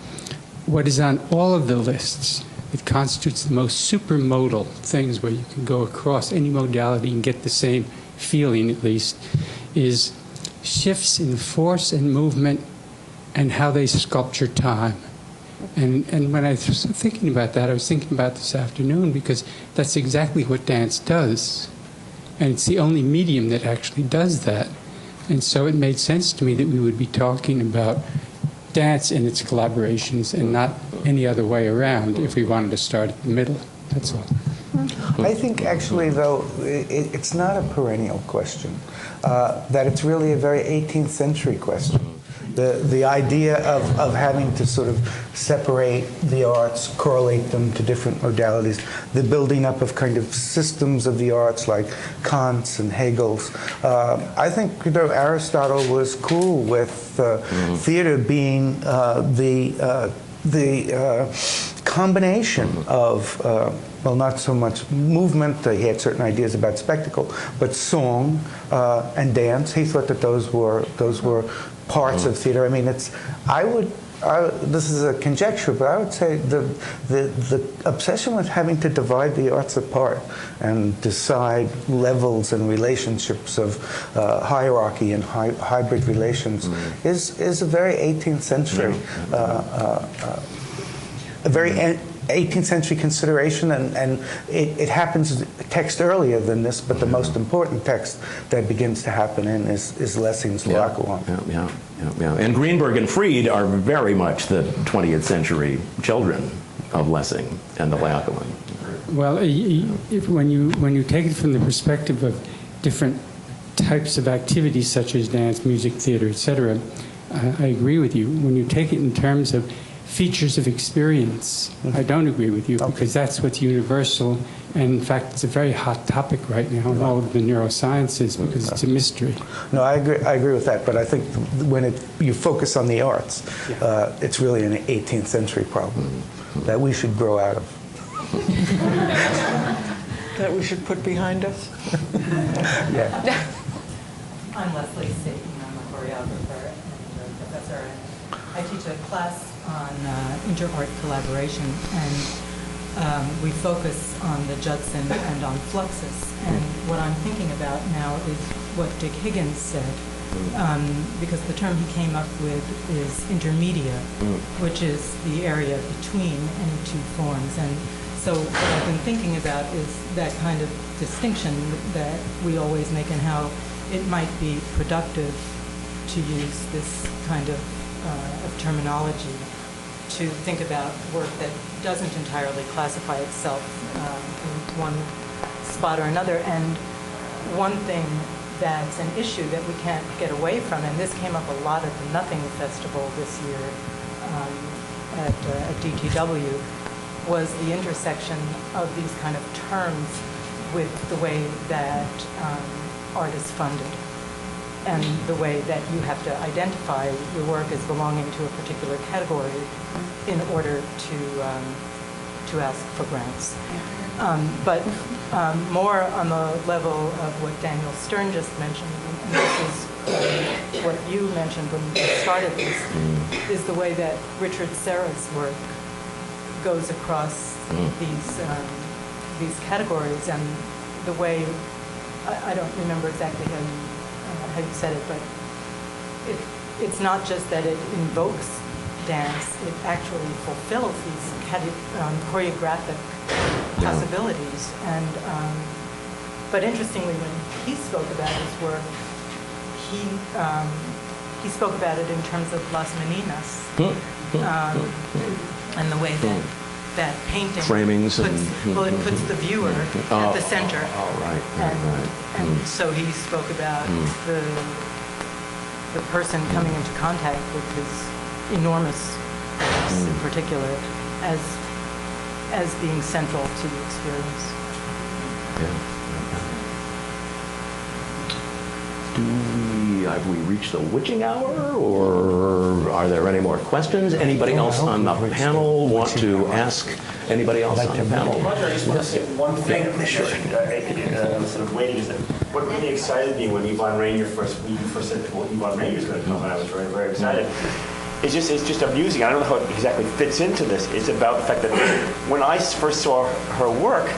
what is on all of the lists that constitutes the most supermodal things where you can go across any modality and get the same feeling, at least, is shifts in force and movement and how they sculpture time. And when I was thinking about that, I was thinking about this afternoon because that's exactly what dance does. And it's the only medium that actually does that. And so it made sense to me that we would be talking about dance and its collaborations and not any other way around if we wanted to start at the middle. That's all. I think actually, though, it's not a perennial question, that it's really a very 18th century question. The idea of having to sort of separate the arts, correlate them to different modalities, the building up of kind of systems of the arts like Kant's and Hegel's. I think Aristotle was cool with theater being the combination of, well, not so much movement, he had certain ideas about spectacle, but song and dance. He thought that those were parts of theater. I mean, this is a conjecture, but I would say the obsession with having to divide the arts apart and decide levels and relationships of hierarchy and hybrid relations is a very 18th century, a very 18th century consideration, and it happens text earlier than this, but the most important text that begins to happen in is Lessing's Laocoon. Yeah. And Greenberg and Fried are very much the 20th century children of Lessing and the Laocoon. Well, when you take it from the perspective of different types of activities such as dance, music, theater, etc., I agree with you. When you take it in terms of features of experience, I don't agree with you, because that's what's universal, and in fact it's a very hot topic right now in all of the neurosciences because it's a mystery. No, I agree with that, but I think when you focus on the arts, it's really an 18th century problem that we should grow out of. That we should put behind us? Yeah. I'm Leslie Staten, I'm a choreographer and a professor. I teach a class on inter-art collaboration, and we focus on the Judson and on Fluxus. And what I'm thinking about now is what Dick Higgins said, because the term he came up with is intermedia, which is the area between any two forms. And so what I've been thinking about is that kind of distinction that we always make and how it might be productive to use this kind of terminology to think about work that doesn't entirely classify itself in one spot or another. And one thing that's an issue that we can't get away from, and this came up a lot at the Nothing Festival this year at DTW, was the intersection of these kind of terms with the way that art is funded, and the way that you have to identify your work as belonging to a particular category in order to ask for grants. But more on the level of what Daniel Stern just mentioned, and this is what you mentioned when you started this, is the way that Richard Serra's work goes across these categories, and the way, I don't remember exactly how you said it, but it's not just that it invokes dance, it actually fulfills these choreographic possibilities. And but interestingly, when he spoke about his work, he spoke about it in terms of Las Meninas, and the way that painting framings it puts the viewer at the center. And so he spoke about the person coming into contact with his enormous works in particular as being central to the experience. Have we reached the witching hour, or are there any more questions? Anybody else on the panel want to ask anybody else on the panel? Roger, I just want to say one thing. Sure. Sort of waiting is that What really excited me when Yvonne Rainier we first said that Yvonne Rainier's going to come, and I was very, very excited. It's just amusing. I don't know how it exactly fits into this. It's about the fact that when I first saw her work,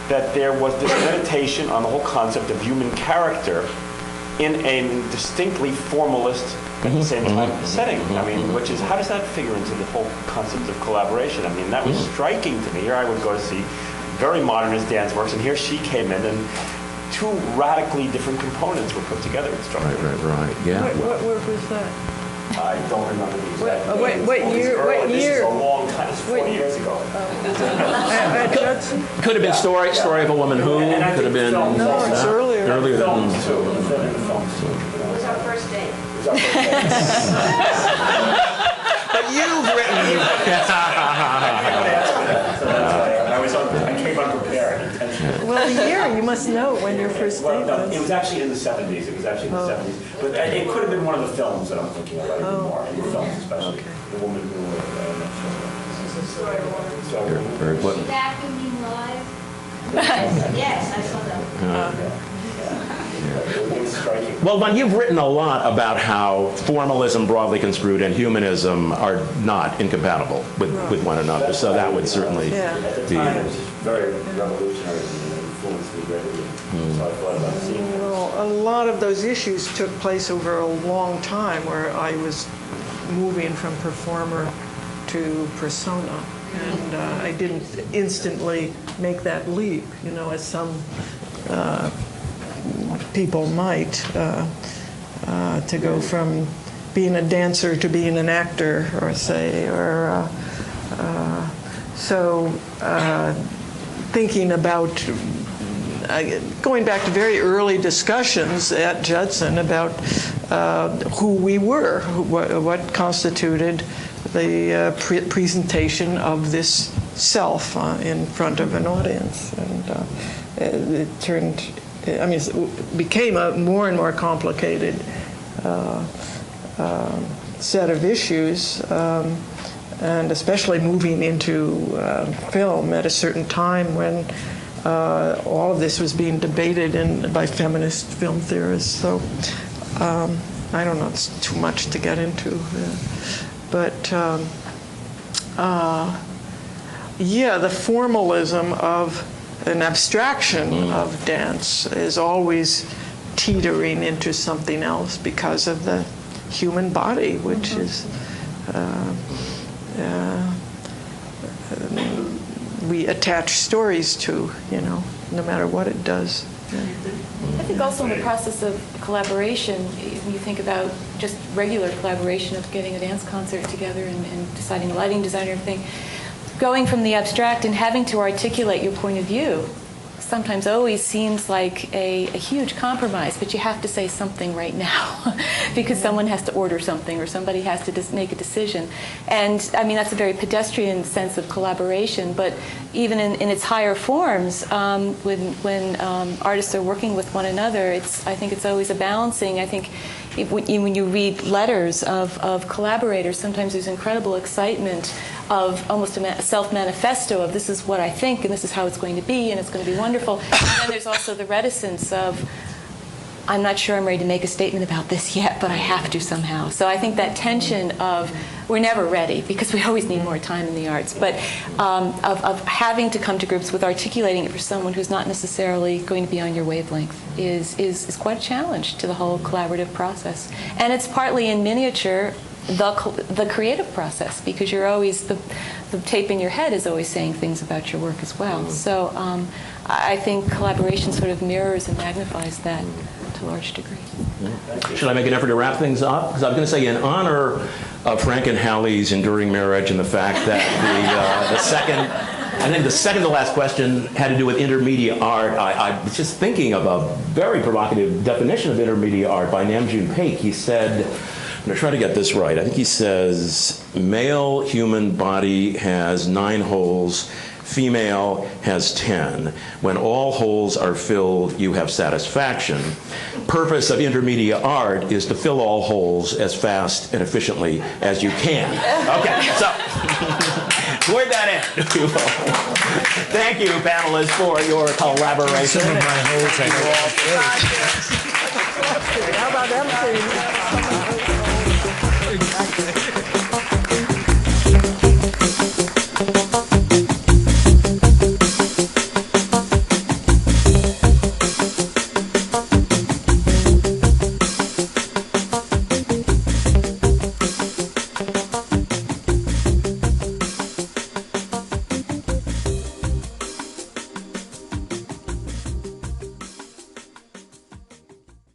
that there was this meditation on the whole concept of human character in a distinctly formalist, at the same time, setting. I mean, which is, how does that figure into the whole concept of collaboration? I mean, that was striking to me. Here I would go to see very modernist dance works, and here she came in, and two radically different components were put together. It struck me. Right. Yeah. What work was that? I don't remember the exact. What year? What This year? is a long time. It's 40 years ago. At Judson? Could have been story of a woman who could have been. No, it's earlier. Earlier than. Films too. It was our first date. But you've written. I came unprepared intentionally. Well, the year, you must know when your first date Well, no, was. it was actually in the 70s. It was actually in the 70s. But it could have been one of the films that I'm thinking about even more. In the films, especially. The woman who Very good. She's acting live. Yes, I saw that. Well, Yvonne, you've written a lot about how formalism, broadly construed, and humanism are not incompatible with one another. So that would certainly be. At the time, it was very revolutionary and influenced me greatly. So I thought about seeing it. Well, a lot of those issues took place over a long time where I was moving from performer to persona. And I didn't instantly make that leap, as some people might, to go from being a dancer to being an actor, thinking about going back to very early discussions at Judson about who we were, what constituted the presentation of this self in front of an audience. And it became a more and more complicated set of issues, and especially moving into film at a certain time when all of this was being debated by feminist film theorists. So I don't know, it's too much to get into. But the formalism of an abstraction of dance is always teetering into something else because of the human body, which is we attach stories to, no matter what it does. I think also in the process of collaboration, when you think about just regular collaboration of getting a dance concert together and deciding a lighting design and everything, going from the abstract and having to articulate your point of view sometimes always seems like a huge compromise, but you have to say something right now because someone has to order something or somebody has to make a decision. And I mean, that's a very pedestrian sense of collaboration, but even in its higher forms, when artists are working with one another, I think it's always a balancing. I think when you read letters of collaborators, sometimes there's incredible excitement of almost a self-manifesto of this is what I think and this is how it's going to be and it's going to be wonderful. And then there's also the reticence of I'm not sure I'm ready to make a statement about this yet, but I have to somehow. So I think that tension of we're never ready because we always need more time in the arts, but of having to come to grips with articulating it for someone who's not necessarily going to be on your wavelength is quite a challenge to the whole collaborative process. And it's partly in miniature the creative process because you're always the tape in your head is always saying things about your work as well. So I think collaboration sort of mirrors and magnifies that to a large degree. Should I make an effort to wrap things up? Because I was going to say, in honor of Frank and Hallie's enduring marriage and the fact that the second to last question had to do with intermediate art, I was just thinking of a very provocative definition of intermediate art by Namjoon Paik. He said, I'm going to try to get this right. I think he says, male human body has 9 holes, female has 10. When all holes are filled, you have satisfaction. Purpose of intermediate art is to fill all holes as fast and efficiently as you can. Okay, so Toward that end. Thank you, panelists, for your collaboration. Some of my holes I Thank you all for